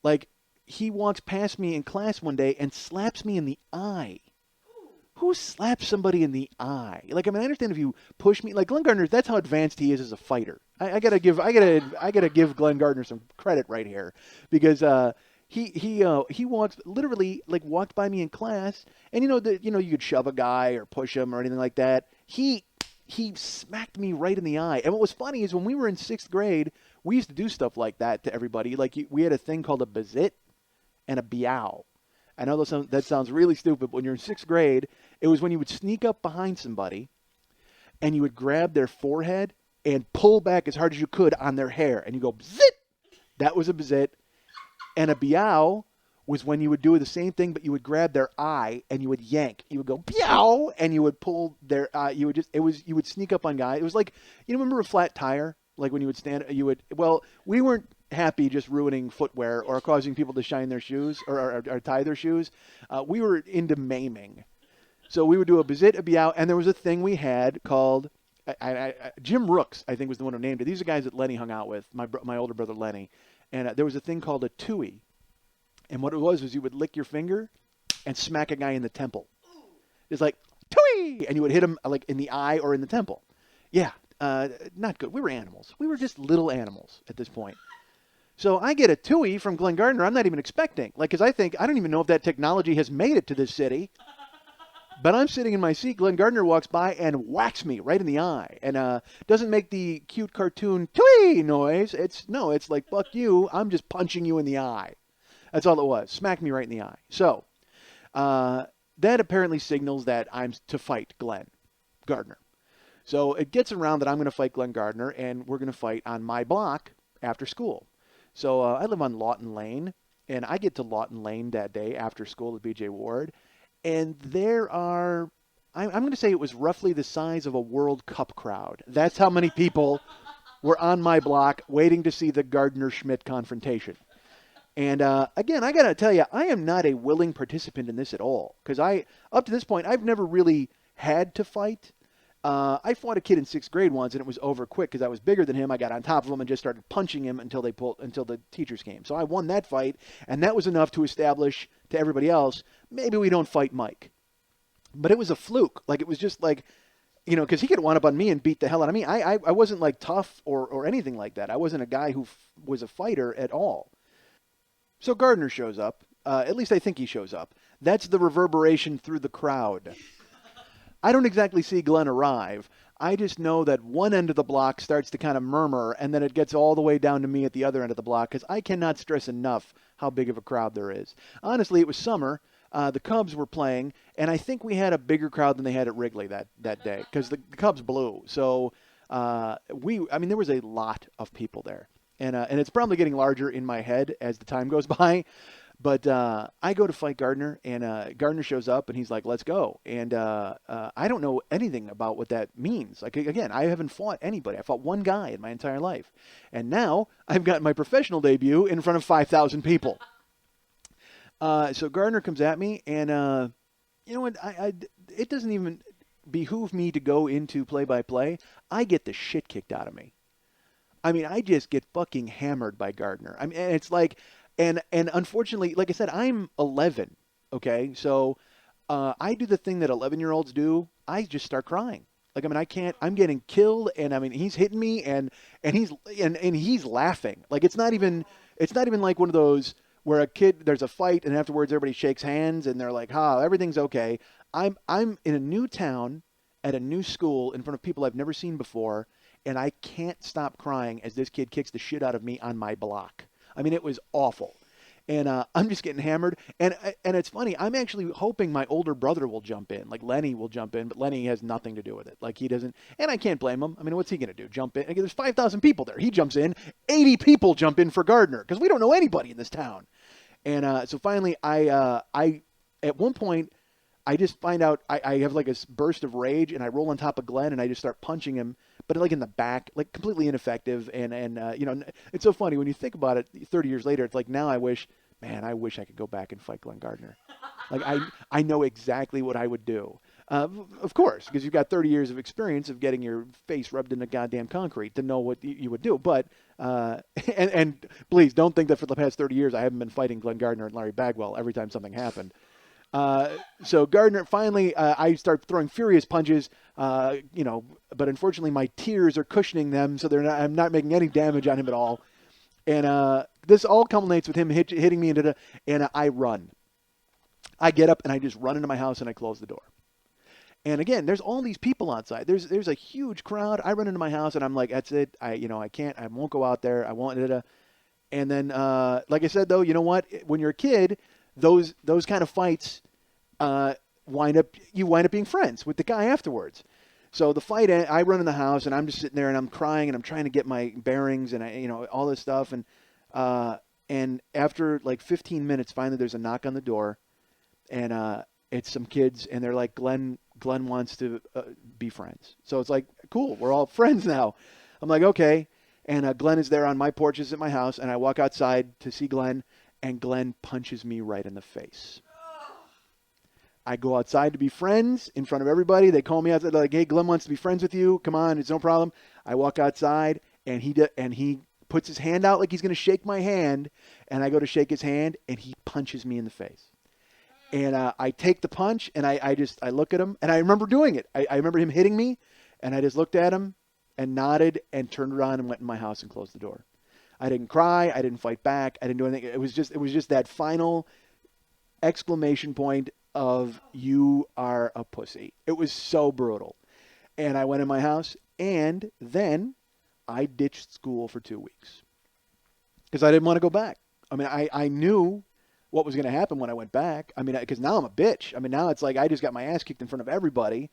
Speaker 1: Like, he walks past me in class one day and slaps me in the eye. Who slaps somebody in the eye? Like, I mean, I understand if you push me. Like Glenn Gardner, that's how advanced he is as a fighter. I gotta give Glenn Gardner some credit right here, because he walked by me in class, and you could shove a guy or push him or anything like that. He smacked me right in the eye. And what was funny is when we were in sixth grade, we used to do stuff like that to everybody. Like we had a thing called a bazit and a biao. I know that sounds really stupid, but when you're in sixth grade, it was when you would sneak up behind somebody and you would grab their forehead and pull back as hard as you could on their hair. And you go, bzit! That was a bzit. And a biao was when you would do the same thing, but you would grab their eye and you would yank. You would go, biao! And you would pull their you would sneak up on guys. It was like, remember a flat tire? Like when you would stand, we weren't happy just ruining footwear or causing people to shine their shoes or tie their shoes. We were into maiming. So we would do a bazit, a biao, and there was a thing we had called, Jim Rooks, I think was the one who named it. These are guys that Lenny hung out with, my older brother Lenny. And there was a thing called a tui. And what it was you would lick your finger and smack a guy in the temple. It's like, tui! And you would hit him like in the eye or in the temple. Yeah, not good. We were animals. We were just little animals at this point. So I get a tui from Glenn Gardner I'm not even expecting. Because I don't even know if that technology has made it to this city. But I'm sitting in my seat. Glenn Gardner walks by and whacks me right in the eye. And doesn't make the cute cartoon tui noise. It's like, fuck you. I'm just punching you in the eye. That's all it was. Smacked me right in the eye. So that apparently signals that I'm to fight Glenn Gardner. So it gets around that I'm going to fight Glenn Gardner, and we're going to fight on my block after school. So I live on Lawton Lane, and I get to Lawton Lane that day after school at B.J. Ward. And there are, I'm going to say it was roughly the size of a World Cup crowd. That's how many people were on my block waiting to see the Gardner-Schmidt confrontation. And again, I got to tell you, I am not a willing participant in this at all. Because up to this point, I've never really had to fight. I fought a kid in sixth grade once, and it was over quick because I was bigger than him. I got on top of him and just started punching him until the teachers came. So I won that fight, and that was enough to establish to everybody else, maybe we don't fight Mike. But it was a fluke. Like, it was just like, because he could wind up on me and beat the hell out of me. I wasn't like tough or anything like that. I wasn't a guy who was a fighter at all. So Gardner shows up. At least I think he shows up. That's the reverberation through the crowd. I don't exactly see Glenn arrive. I just know that one end of the block starts to kind of murmur, and then it gets all the way down to me at the other end of the block, because I cannot stress enough how big of a crowd there is. Honestly, it was summer. The Cubs were playing, and I think we had a bigger crowd than they had at Wrigley that day, because the Cubs blew. So there was a lot of people there. And it's probably getting larger in my head as the time goes by. But I go to fight Gardner, and Gardner shows up, and he's like, let's go. And I don't know anything about what that means. Like, again, I haven't fought anybody. I fought one guy in my entire life. And now I've got my professional debut in front of 5,000 people. So Gardner comes at me, and you know what? It doesn't even behoove me to go into play-by-play. I get the shit kicked out of me. I mean, I just get fucking hammered by Gardner. I mean, and it's like... And unfortunately, like I said, I'm 11, okay? So I do the thing that 11-year-olds do. I just start crying. Like, I mean, I can't. I'm getting killed, and I mean, he's hitting me, and he's laughing. Like, it's not even like one of those where there's a fight, and afterwards everybody shakes hands, and they're like, everything's okay. I'm in a new town at a new school in front of people I've never seen before, and I can't stop crying as this kid kicks the shit out of me on my block. I mean, it was awful. And I'm just getting hammered. And it's funny. I'm actually hoping my older brother will jump in. Like Lenny will jump in, but Lenny has nothing to do with it. Like he doesn't. And I can't blame him. I mean, what's he going to do? Jump in? Again, there's 5,000 people there. He jumps in. 80 people jump in for Gardner because we don't know anybody in this town. And so finally, I at one point, I just find out I have like a burst of rage, and I roll on top of Glenn, and I just start punching him, but like in the back, like completely ineffective. And you know, it's so funny when you think about it. 30 years later, it's like now I wish I could go back and fight Glenn Gardner. Like I know exactly what I would do. Of course, because you've got 30 years of experience of getting your face rubbed into goddamn concrete to know what you would do. But and please don't think that for the past 30 years I haven't been fighting Glenn Gardner and Larry Bagwell every time something happened. So Gardner, finally, I start throwing furious punches, you know, but unfortunately my tears are cushioning them, so I'm not making any damage on him at all. And this all culminates with him hitting me and I run. I get up and I just run into my house and I close the door. And again, there's all these people outside. There's a huge crowd. I run into my house and I'm like, that's it. I won't go out there. I won't. And then, like I said, though, you know what? When you're a kid, those kind of fights wind up being friends with the guy afterwards. So the fight, I run in the house and I'm just sitting there and I'm crying and I'm trying to get my bearings and all this stuff. And after like 15 minutes, finally there's a knock on the door, and it's some kids and they're like, Glenn wants to be friends. So it's like, cool, we're all friends now. I'm like, okay. And Glenn is there on my porches at my house, and I walk outside to see Glenn, and Glenn punches me right in the face. I go outside to be friends in front of everybody. They call me out. They're like, hey, Glenn wants to be friends with you. Come on, it's no problem. I walk outside, and he puts his hand out like he's going to shake my hand, and I go to shake his hand, and he punches me in the face. And I take the punch, and I look at him, and I remember doing it. I remember him hitting me, and I just looked at him and nodded and turned around and went in my house and closed the door. I didn't cry. I didn't fight back. I didn't do anything. It was just that final exclamation point of you are a pussy. It was so brutal. And I went in my house, and then I ditched school for 2 weeks because I didn't want to go back. I mean, I knew what was going to happen when I went back. I mean, because now I'm a bitch. I mean, now it's like I just got my ass kicked in front of everybody,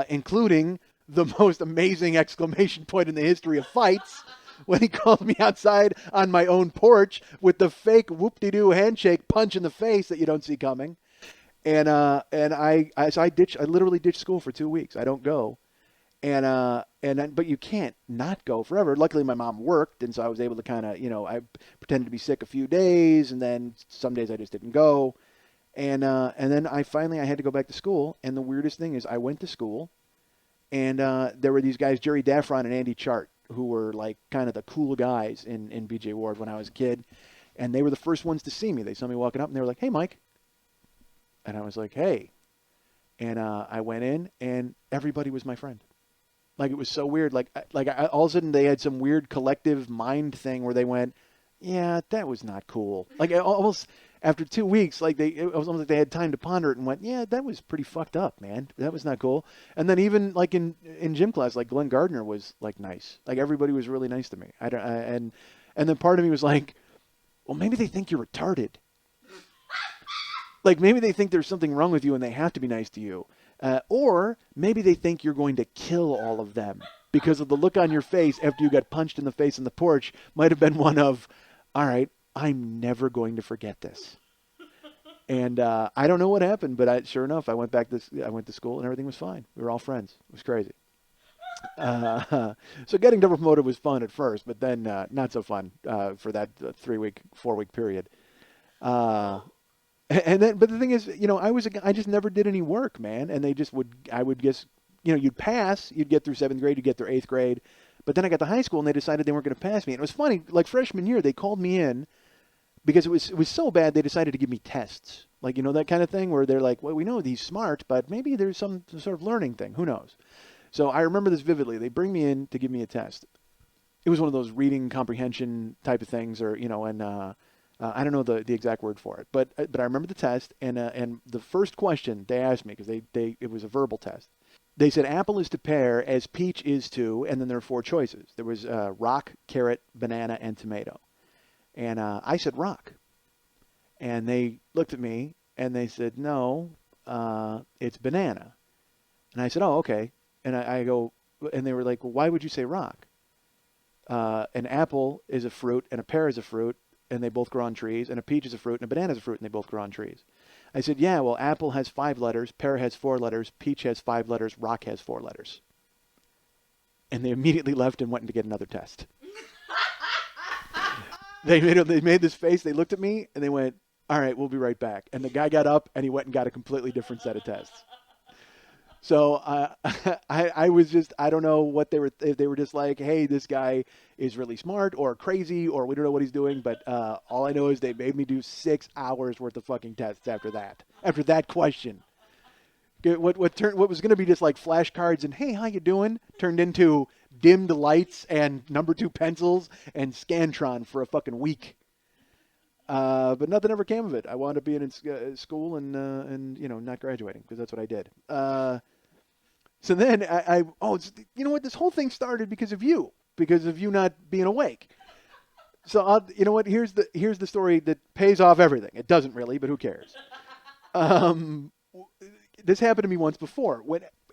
Speaker 1: including the most amazing exclamation point in the history of fights when he called me outside on my own porch with the fake whoop-de-doo handshake punch in the face that you don't see coming. And I literally ditched school for 2 weeks. I don't go. But you can't not go forever. Luckily, my mom worked, and so I was able to kind of, I pretended to be sick a few days, and then some days I just didn't go. And then I had to go back to school. And the weirdest thing is I went to school, and there were these guys, Jerry Daffron and Andy Chart, who were like kind of the cool guys in BJ Ward when I was a kid. And they were the first ones to see me. They saw me walking up, and they were like, hey, Mike. And I was like, hey. And I went in, and everybody was my friend. Like, it was so weird. Like all of a sudden they had some weird collective mind thing where they went, yeah, that was not cool. Like, almost after 2 weeks, it was almost like they had time to ponder it and went, yeah, that was pretty fucked up, man. That was not cool. And then even like in gym class, like Glenn Gardner was like nice. Like, everybody was really nice to me. And then part of me was like, well, maybe they think you're retarded. Like, maybe they think there's something wrong with you and they have to be nice to you. Or maybe they think you're going to kill all of them because of the look on your face after you got punched in the face on the porch might have been one of, all right, I'm never going to forget this. And I don't know what happened, but sure enough, I went to school and everything was fine. We were all friends. It was crazy. So getting double promoted was fun at first, but then not so fun for that 4-week period. But the thing is, I just never did any work, man. And I would guess, you'd pass, you'd get through 7th grade, you'd get through 8th grade. But then I got to high school and they decided they weren't going to pass me. And it was funny, like freshman year, they called me in because it was so bad they decided to give me tests. Like, that kind of thing where they're like, well, we know he's smart, but maybe there's some sort of learning thing. Who knows? So I remember this vividly. They bring me in to give me a test. It was one of those reading comprehension type of things, or, I don't know the exact word for it, but I remember the test, and the first question they asked me, because it was a verbal test. They said apple is to pear as peach is to, and then there are four choices. There was rock, carrot, banana, and tomato. And I said rock. And they looked at me and they said, no, it's banana. And I said, oh, okay. And I go, and they were like, well, why would you say rock? An apple is a fruit and a pear is a fruit and they both grow on trees, and a peach is a fruit and a banana is a fruit and they both grow on trees. I said, yeah, well, apple has 5 letters, pear has 4 letters, peach has 5 letters, rock has 4 letters. And they immediately left and went to get another test. They made this face, they looked at me, and they went, all right, we'll be right back. And the guy got up and he went and got a completely different set of tests. So I was just, I don't know what they were, if they were just like, hey, this guy is really smart or crazy or we don't know what he's doing. But all I know is they made me do 6 hours worth of fucking tests after that question. What was going to be just like flashcards and, hey, how you doing? Turned into dimmed lights and number 2 pencils and Scantron for a fucking week. But nothing ever came of it. I wound up being in school and not graduating because that's what I did. So then you know what? This whole thing started because of you not being awake. So you know what? Here's the story that pays off everything. It doesn't really, but who cares? This happened to me once before.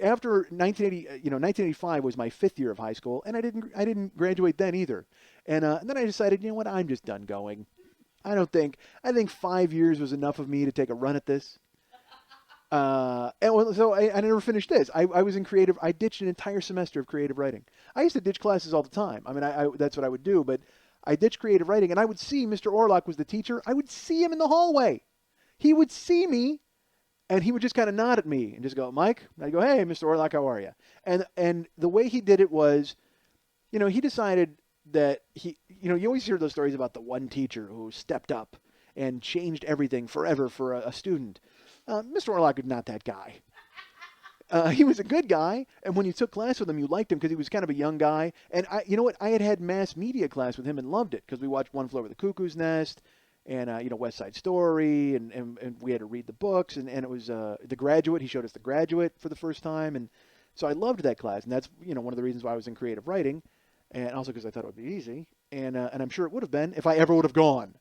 Speaker 1: After 1985 was my 5th year of high school, and I didn't graduate then either. And then I decided, you know what? I'm just done going. I think 5 years was enough of me to take a run at this. So I never finished this. I was in creative. I ditched an entire semester of creative writing. I used to ditch classes all the time. I mean, that's what I would do. But I ditched creative writing, and I would see Mr. Orlock was the teacher. I would see him in the hallway. He would see me, and he would just kind of nod at me and just go, Mike. And I'd go, hey, Mr. Orlock, how are you? And the way he did it was, he decided that you always hear those stories about the one teacher who stepped up and changed everything forever for a student. Mr. Orlock was not that guy. He was a good guy, and when you took class with him, you liked him because he was kind of a young guy. And you know what? I had mass media class with him and loved it because we watched One Flew Over the Cuckoo's Nest and West Side Story, and we had to read the books, and it was The Graduate. He showed us The Graduate for the first time, and so I loved that class, and that's one of the reasons why I was in creative writing. And also because I thought it would be easy, and I'm sure it would have been if I ever would have gone.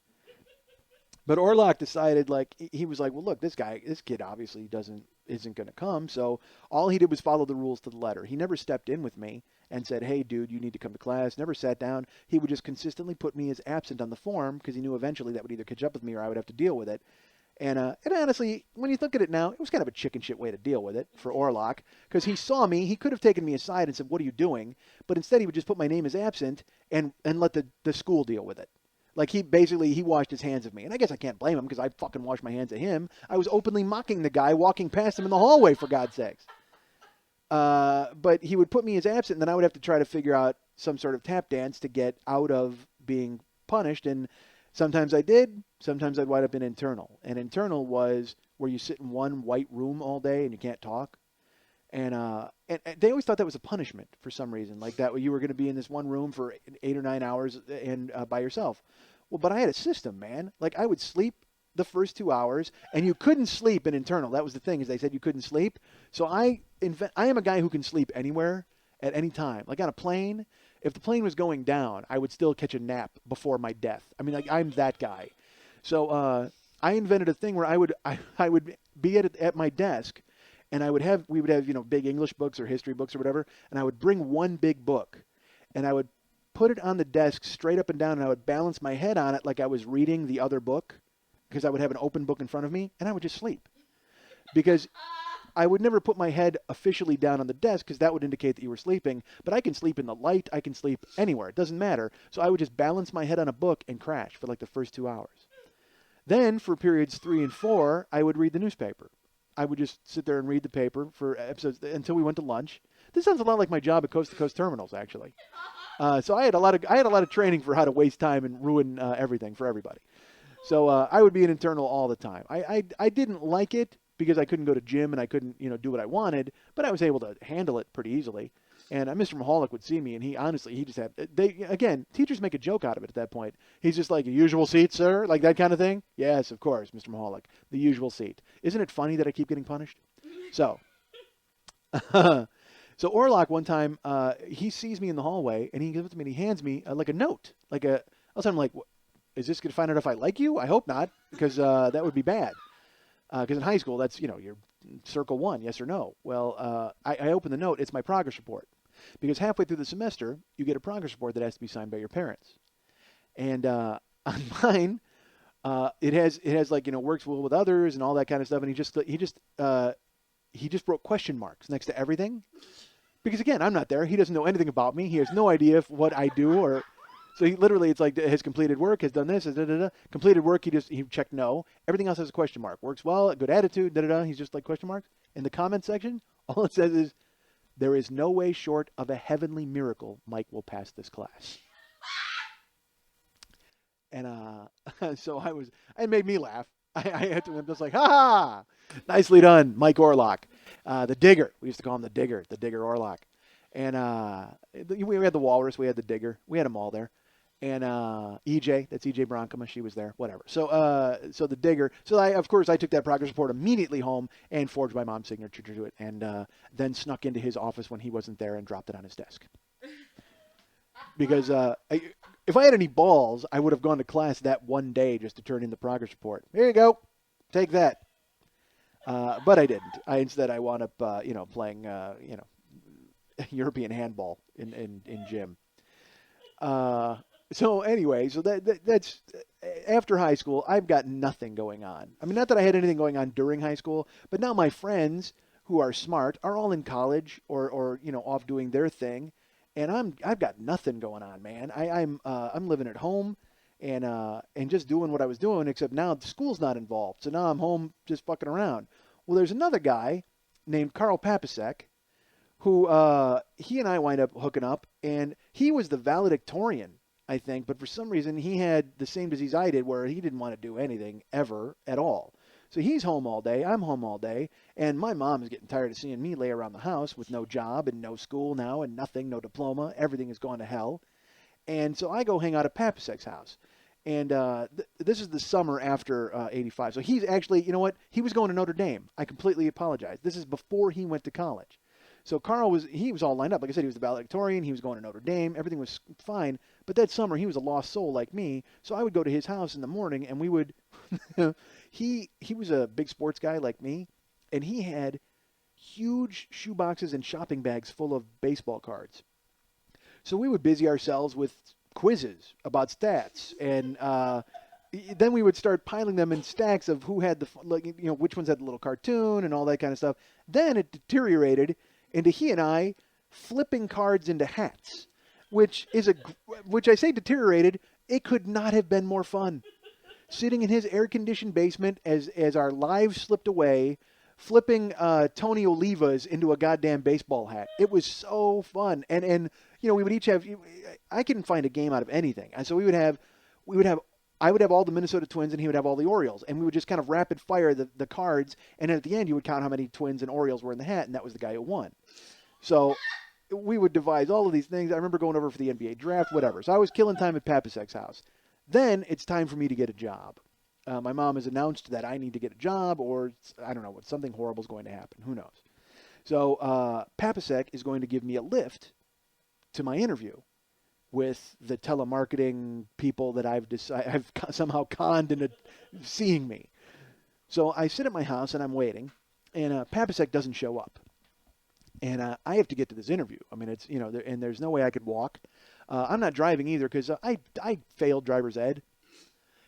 Speaker 1: But Orlock decided, he was like, well, look, this kid obviously isn't going to come. So all he did was follow the rules to the letter. He never stepped in with me and said, hey, dude, you need to come to class. Never sat down. He would just consistently put me as absent on the form because he knew eventually that would either catch up with me or I would have to deal with it. And honestly, when you look at it now, it was kind of a chicken shit way to deal with it for Orlock because he saw me. He could have taken me aside and said, what are you doing? But instead he would just put my name as absent and let the school deal with it. He washed his hands of me. And I guess I can't blame him because I fucking washed my hands of him. I was openly mocking the guy walking past him in the hallway, for God's sakes. But he would put me as absent, and then I would have to try to figure out some sort of tap dance to get out of being punished. And sometimes I did. Sometimes I'd wind up in internal. And internal was where you sit in one white room all day and you can't talk. And they always thought that was a punishment for some reason, like that you were going to be in this one room for 8 or 9 hours and by yourself. Well, but I had a system, man. I would sleep the first 2 hours, and you couldn't sleep in internal. That was the thing, is they said you couldn't sleep. So I am a guy who can sleep anywhere at any time. Like on a plane, if the plane was going down, I would still catch a nap before my death. I mean, I'm that guy. So I invented a thing where I would be at my desk. And we would have, big English books or history books or whatever. And I would bring one big book and I would put it on the desk straight up and down. And I would balance my head on it like I was reading the other book because I would have an open book in front of me and I would just sleep because I would never put my head officially down on the desk because that would indicate that you were sleeping. But I can sleep in the light. I can sleep anywhere. It doesn't matter. So I would just balance my head on a book and crash for the first 2 hours. Then for periods 3 and 4, I would read the newspaper. I would just sit there and read the paper for episodes until we went to lunch. This sounds a lot like my job at Coast to Coast Terminals, actually. So I had a lot of training for how to waste time and ruin everything for everybody. So I would be an internal all the time. I didn't like it because I couldn't go to gym and I couldn't do what I wanted, but I was able to handle it pretty easily. And Mr. Mahalik would see me, and he just had teachers make a joke out of it at that point. He's just like, usual seat, sir, like that kind of thing. Yes, of course, Mr. Mahalik, the usual seat. Isn't it funny that I keep getting punished? So So Orlock one time, he sees me in the hallway and he gives it to me and he hands me like a note, like a. All of a sudden I'm like, is this gonna find out if I like you? I hope not, because that would be bad. Because in high school, that's you're circle one, yes or no. Well, I open the note. It's my progress report, because halfway through the semester, you get a progress report that has to be signed by your parents. And on mine, it has like works well with others and all that kind of stuff. And he just wrote question marks next to everything, because again, I'm not there. He doesn't know anything about me. He has no idea what I do or. So he literally, it's like his completed work, has done this, da, da, da. Completed work, he checked no. Everything else has a question mark. Works well, good attitude, da da da. He's just like question marks. In the comment section, all it says is, there is no way short of a heavenly miracle Mike will pass this class. And so it made me laugh. I had to, I'm just like, ha ha, nicely done, Mike Orlock, the digger. We used to call him the digger Orlock. And we had the walrus, we had the digger, we had them all there. And EJ, that's EJ Bronkema, she was there, whatever. So the digger. So of course I took that progress report immediately home and forged my mom's signature to it, and then snuck into his office when he wasn't there and dropped it on his desk. Because if I had any balls, I would have gone to class that one day just to turn in the progress report. Here you go, take that. But I didn't. Instead I wound up playing European handball in gym. So anyway, so that's after high school. I've got nothing going on. I mean, not that I had anything going on during high school, but now my friends who are smart are all in college or off doing their thing, and I've got nothing going on, man. I'm living at home, and just doing what I was doing, except now the school's not involved. So now I'm home just fucking around. Well, there's another guy named Carl Papasek who he and I wind up hooking up, and he was the valedictorian, I think, but for some reason he had the same disease I did, where he didn't want to do anything ever at all. So he's home all day, I'm home all day, and my mom is getting tired of seeing me lay around the house with no job and no school now and nothing, no diploma. Everything has gone to hell. And so I go hang out at Papasek's house. And this is the summer after 85. So he's actually, you know what? He was going to Notre Dame. I completely apologize. This is before he went to college. So Carl was all lined up. Like I said, he was the valedictorian. He was going to Notre Dame. Everything was fine. But that summer, he was a lost soul like me. So I would go to his house in the morning, and we would. he was a big sports guy like me, and he had huge shoe boxes and shopping bags full of baseball cards. So we would busy ourselves with quizzes about stats, and then we would start piling them in stacks of who had which ones had the little cartoon and all that kind of stuff. Then it deteriorated into he and I flipping cards into hats, which I say deteriorated. It could not have been more fun. Sitting in his air-conditioned basement as our lives slipped away, flipping Tony Olivas into a goddamn baseball hat. It was so fun, and we would each have. I couldn't find a game out of anything, and so we would have. I would have all the Minnesota Twins, and he would have all the Orioles, and we would just kind of rapid fire the cards, and at the end you would count how many Twins and Orioles were in the hat, and that was the guy who won. So we would devise all of these things. I remember going over for the NBA draft, whatever. So I was killing time at Papasek's house. Then it's time for me to get a job. My mom has announced that I need to get a job, or I don't know, what something horrible is going to happen. Who knows? So Papasek is going to give me a lift to my interview with the telemarketing people that I've somehow conned into seeing me. So I sit at my house and I'm waiting, and Papasek doesn't show up. And I have to get to this interview. I mean, it's, and there's no way I could walk. I'm not driving either because I failed driver's ed.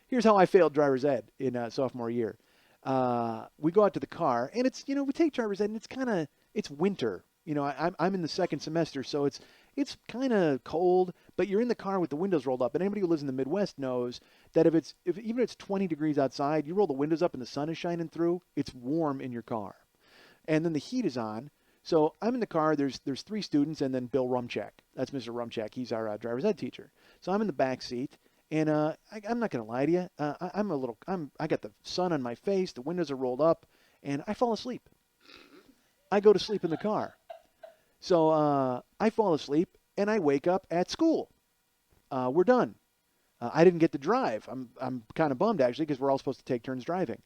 Speaker 1: Here's how I failed driver's ed in sophomore year. We go out to the car, and it's, we take driver's ed, and it's winter. I'm in the second semester, so it's kind of cold, but you're in the car with the windows rolled up. And anybody who lives in the Midwest knows that even if it's 20 degrees outside, you roll the windows up and the sun is shining through, it's warm in your car. And then the heat is on. So I'm in the car. There's 3 students and then Bill Rumchak. That's Mr. Rumchak. He's our driver's ed teacher. So I'm in the back seat, and I'm not going to lie to you. I got the sun on my face. The windows are rolled up, and I fall asleep. I go to sleep in the car. So I fall asleep, and I wake up at school. We're done. I didn't get to drive. I'm kind of bummed, actually, because we're all supposed to take turns driving.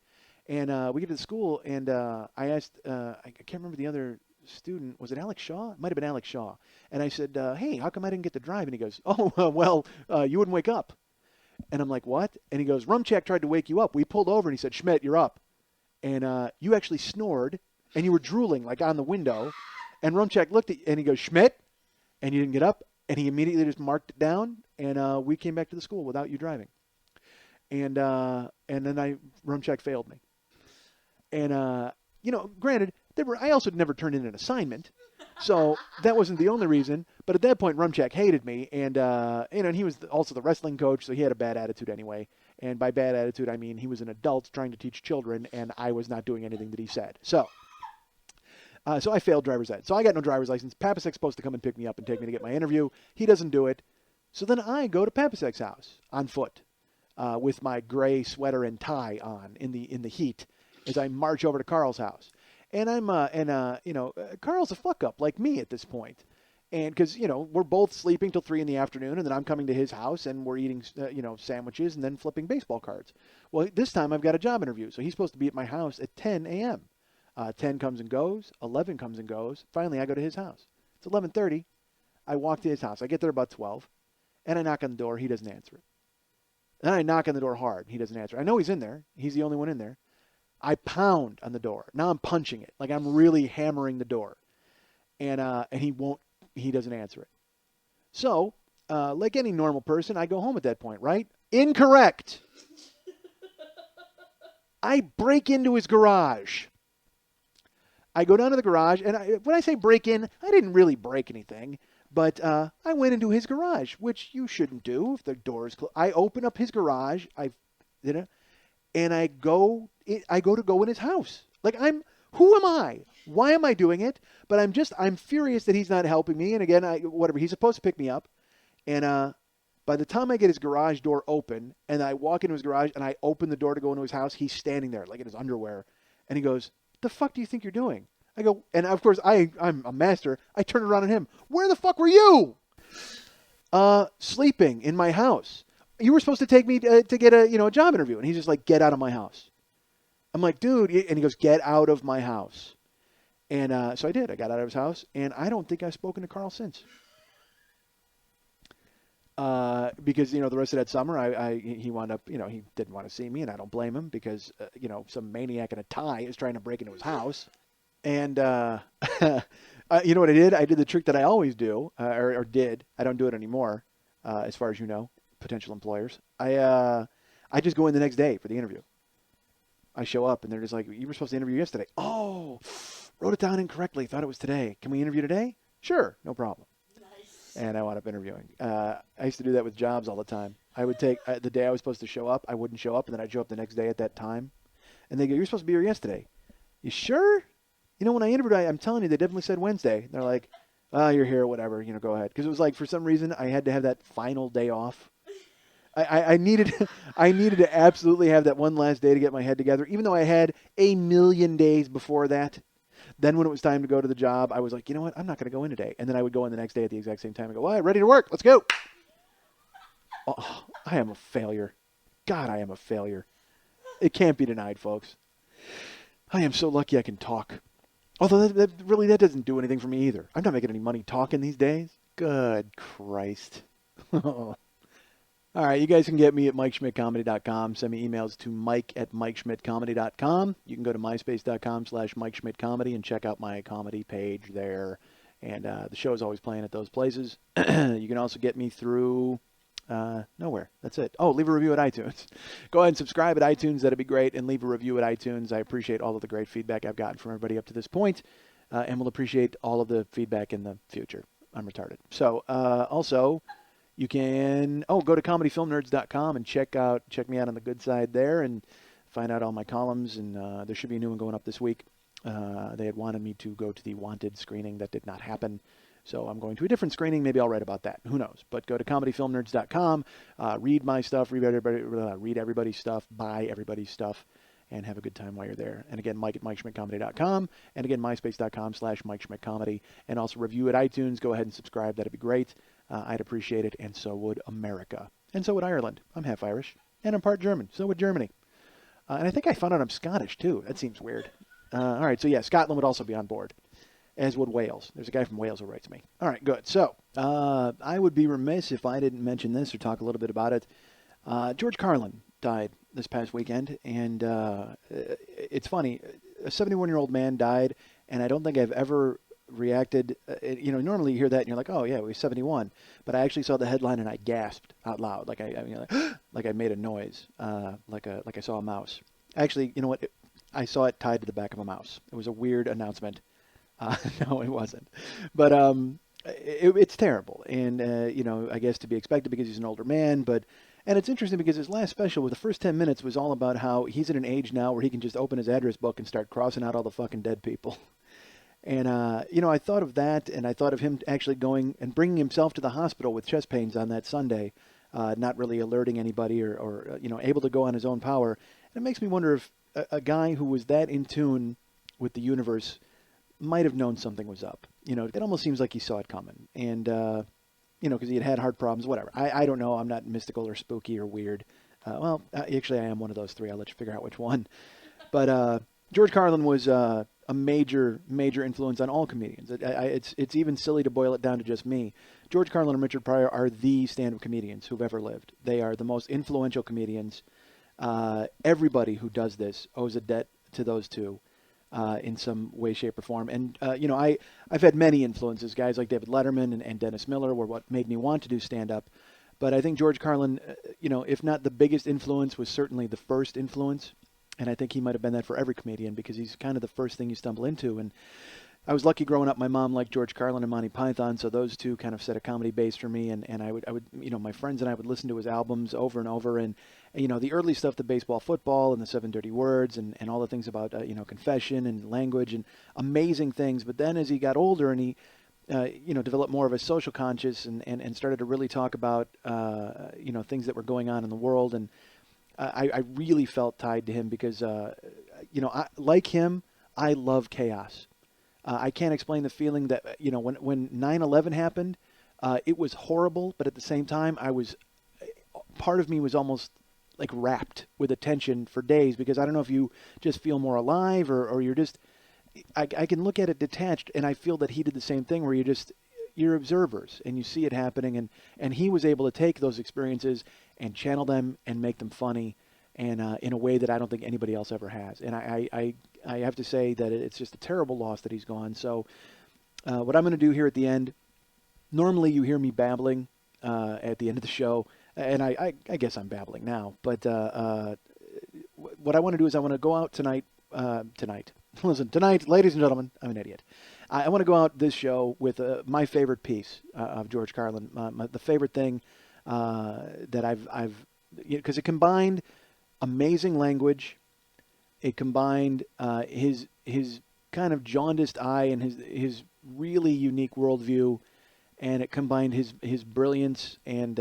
Speaker 1: And we get to the school, and I asked, I can't remember the other student, was it Alex Shaw? It might have been Alex Shaw. And I said, hey, how come I didn't get to drive? And he goes, oh, well, you wouldn't wake up. And I'm like, what? And he goes, Rumchak tried to wake you up. We pulled over and he said, Schmidt, you're up. And you actually snored and you were drooling like on the window. And Rumchak looked at you and he goes, Schmidt? And you didn't get up. And he immediately just marked it down. And we came back to the school without you driving. And then Rumchak failed me. And, granted, I also never turned in an assignment. So that wasn't the only reason. But at that point, Rumchak hated me. And, and he was also the wrestling coach, so he had a bad attitude anyway. And by bad attitude, I mean he was an adult trying to teach children, and I was not doing anything that he said. So I failed driver's ed. So I got no driver's license. Papasek's supposed to come and pick me up and take me to get my interview. He doesn't do it. So then I go to Papasek's house on foot with my gray sweater and tie on in the heat as I march over to Carl's house. And Carl's a fuck up like me at this point. And because, we're both sleeping till 3 p.m, and then I'm coming to his house and we're eating, sandwiches and then flipping baseball cards. Well, this time I've got a job interview. So he's supposed to be at my house at 10 a.m. 10 comes and goes. 11 comes and goes. Finally, I go to his house. It's 11:30. I walk to his house. I get there about 12. And I knock on the door. He doesn't answer it. Then I knock on the door hard. He doesn't answer. I know he's in there. He's the only one in there. I pound on the door. Now I'm punching it. Like I'm really hammering the door. And he doesn't answer it. So, like any normal person, I go home at that point, right? Incorrect. I break into his garage. I go down to the garage, and when I say break in, I didn't really break anything. But I went into his garage, which you shouldn't do if the door is closed. I open up his garage, and I go to go in his house. Like who am I? Why am I doing it? But I'm furious that he's not helping me. And again, he's supposed to pick me up. And by the time I get his garage door open, and I walk into his garage, and I open the door to go into his house, he's standing there, like in his underwear. And he goes, the fuck do you think you're doing? I go, and of course, I'm a master. I turn around on him. Where the fuck were you? Sleeping in my house. You were supposed to take me to get a job interview. And he's just like, get out of my house. I'm like, dude. And he goes, get out of my house. And so I did. I got out of his house. And I don't think I've spoken to Carl since. Because, the rest of that summer, he wound up, he didn't want to see me. And I don't blame him because, some maniac in a tie is trying to break into his house. And, you know what I did? I did the trick that I always do, or did. I don't do it anymore, as far as you know, potential employers. I just go in the next day for the interview. I show up, and they're just like, you were supposed to interview yesterday. Oh, wrote it down incorrectly. Thought it was today. Can we interview today? Sure, no problem. Nice. And I wound up interviewing. I used to do that with jobs all the time. I would take the day I was supposed to show up, I wouldn't show up, and then I'd show up the next day at that time. And they go, you're supposed to be here yesterday. You sure? When I interviewed, I'm telling you, they definitely said Wednesday. They're like, you're here, whatever, go ahead. Because it was like, for some reason, I had to have that final day off. I needed to absolutely have that one last day to get my head together, even though I had a million days before that. Then when it was time to go to the job, I was like, you know what, I'm not going to go in today. And then I would go in the next day at the exact same time and go, well, ready to work, let's go. Oh, I am a failure. God, I am a failure. It can't be denied, folks. I am so lucky I can talk. Although that doesn't do anything for me either. I'm not making any money talking these days. Good Christ. All right, you guys can get me at MikeSchmidtComedy.com. Send me emails to mike@MikeSchmidtComedy.com. You can go to myspace.com/MikeSchmidtComedy and check out my comedy page there. And the show is always playing at those places. You can also get me through nowhere. That's it. Oh, leave a review at iTunes. Go ahead and subscribe at iTunes. That'd be great. And leave a review at iTunes. I appreciate all of the great feedback I've gotten from everybody up to this point. And will appreciate all of the feedback in the future. I'm retarded. So also, you can go to comedyfilmnerds.com and check me out on the good side there and find out all my columns. And there should be a new one going up this week. They had wanted me to go to the Wanted screening. That did not happen. So I'm going to a different screening. Maybe I'll write about that. Who knows? But go to comedyfilmnerds.com, read my stuff, read everybody's stuff, buy everybody's stuff, and have a good time while you're there. And again, Mike at MikeSchmidtComedy.com, and again, myspace.com/MikeSchmidtComedy, and also review at iTunes. Go ahead and subscribe. That'd be great. I'd appreciate it, and so would America. And so would Ireland. I'm half Irish, and I'm part German. So would Germany. And I think I found out I'm Scottish, too. That seems weird. All right, so yeah, Scotland would also be on board. as would Wales. There's a guy from Wales who writes me. All right, good. So I would be remiss if I didn't mention this or talk a little bit about it. George Carlin died this past weekend, and it's funny. A 71-year-old man died, and I don't think I've ever reacted. Normally you hear that and you're like, oh yeah, he's 71. But I actually saw the headline and I gasped out loud, like like I made a noise, like I saw a mouse. Actually, you know what? I saw it tied to the back of a mouse. It was a weird announcement. No, it wasn't. But it's terrible, and I guess to be expected because he's an older man. And it's interesting because his last special, the first 10 minutes, was all about how he's at an age now where he can just open his address book and start crossing out all the fucking dead people. And, I thought of that, and I thought of him actually going and bringing himself to the hospital with chest pains on that Sunday, not really alerting anybody or able to go on his own power. And it makes me wonder if a guy who was that in tune with the universe might have known something was up. It almost seems like he saw it coming. And, because he had heart problems, whatever. I don't know. I'm not mystical or spooky or weird. Actually, I am one of those three. I'll let you figure out which one. But George Carlin was a major influence on all comedians. It's even silly to boil it down to just me. George Carlin and Richard Pryor are the stand-up comedians who've ever lived. They are the most influential comedians. Everybody who does this owes a debt to those two in some way, shape, or form. And, I've had many influences. Guys like David Letterman and Dennis Miller were what made me want to do stand-up. But I think George Carlin, if not the biggest influence, was certainly the first influence. And I think he might have been that for every comedian because he's kind of the first thing you stumble into. And I was lucky growing up. My mom liked George Carlin and Monty Python, so those two kind of set a comedy base for me. And I would, my friends and I would listen to his albums over and over. And the early stuff, the baseball, football, and the 7 Dirty Words, and all the things about confession and language and amazing things. But then as he got older and he developed more of a social conscience and started to really talk about things that were going on in the world. And I really felt tied to him because like him, I love chaos. I can't explain the feeling that, when 9/11 happened, it was horrible, but at the same time, part of me was almost like wrapped with attention for days because I don't know if you just feel more alive or you're just, I can look at it detached and I feel that he did the same thing where you're observers and you see it happening and he was able to take those experiences and channel them and make them funny and in a way that I don't think anybody else ever has. And I have to say that it's just a terrible loss that he's gone. So what I'm going to do here at the end, normally you hear me babbling at the end of the show, and I guess I'm babbling now. But what I want to do is I want to go out tonight. Listen, tonight, ladies and gentlemen, I'm an idiot. I want to go out this show with my favorite piece of George Carlin, the favorite thing that I've because it combined amazing language. It combined his kind of jaundiced eye and his really unique worldview, and it combined his brilliance and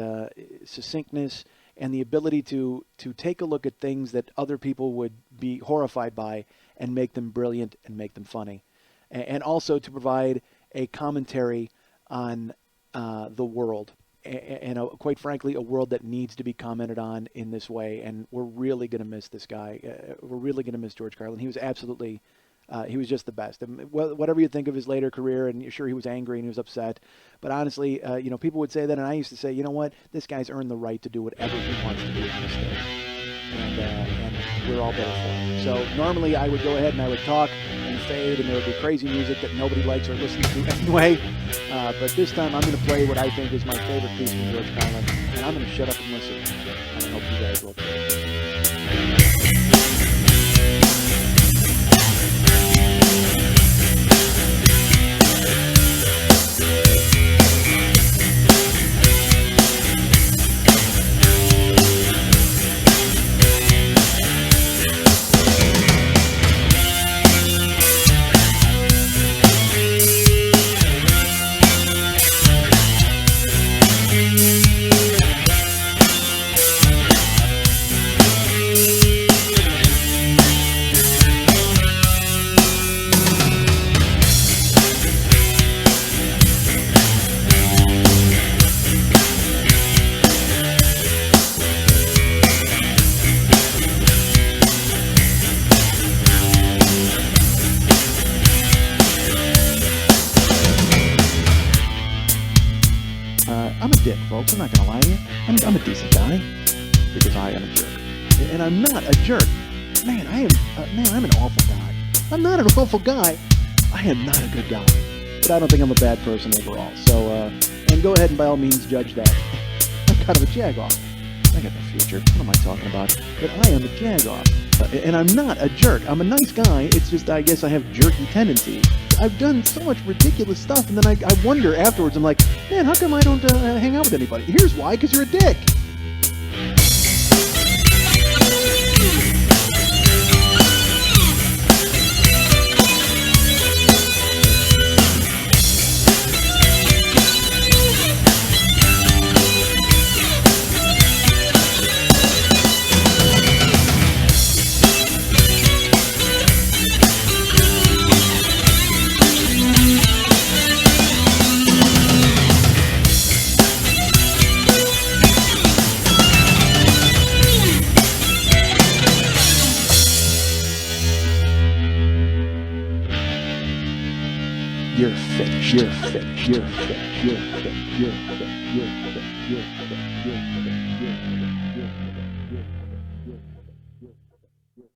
Speaker 1: succinctness and the ability to take a look at things that other people would be horrified by and make them brilliant and make them funny, and also to provide a commentary on the world. And quite frankly, a world that needs to be commented on in this way. And we're really going to miss this guy. We're really going to miss George Carlin. He was absolutely, he was just the best. Whatever you think of his later career, and you're sure he was angry and he was upset. But honestly, people would say that, and I used to say, you know what? This guy's earned the right to do whatever he wants to do in this day. And we're all better for it. So normally I would go ahead and I would talk and fade, and there would be crazy music that nobody likes or listens to anyway. But this time I'm going to play what I think is my favorite piece from George Carlin, and I'm going to shut up and listen. And I hope you guys will too. folks. I'm not gonna lie to you. I'm a decent guy because I am a jerk, and I'm not a jerk. Man, I'm an awful guy. I'm not an awful guy. I am not a good guy, but I don't think I'm a bad person overall. So, and go ahead and by all means judge that. I'm kind of a jagoff. I got no future. What am I talking about? But I am a jagoff. And I'm not a jerk. I'm a nice guy. It's just, I guess I have jerky tendencies. I've done so much ridiculous stuff, and then I wonder afterwards, I'm like, man, how come I don't hang out with anybody? Here's why, because you're a dick. You're finished. You're finished. You're finished. You're finished. You're finished. You're finished. You're finished. You're finished.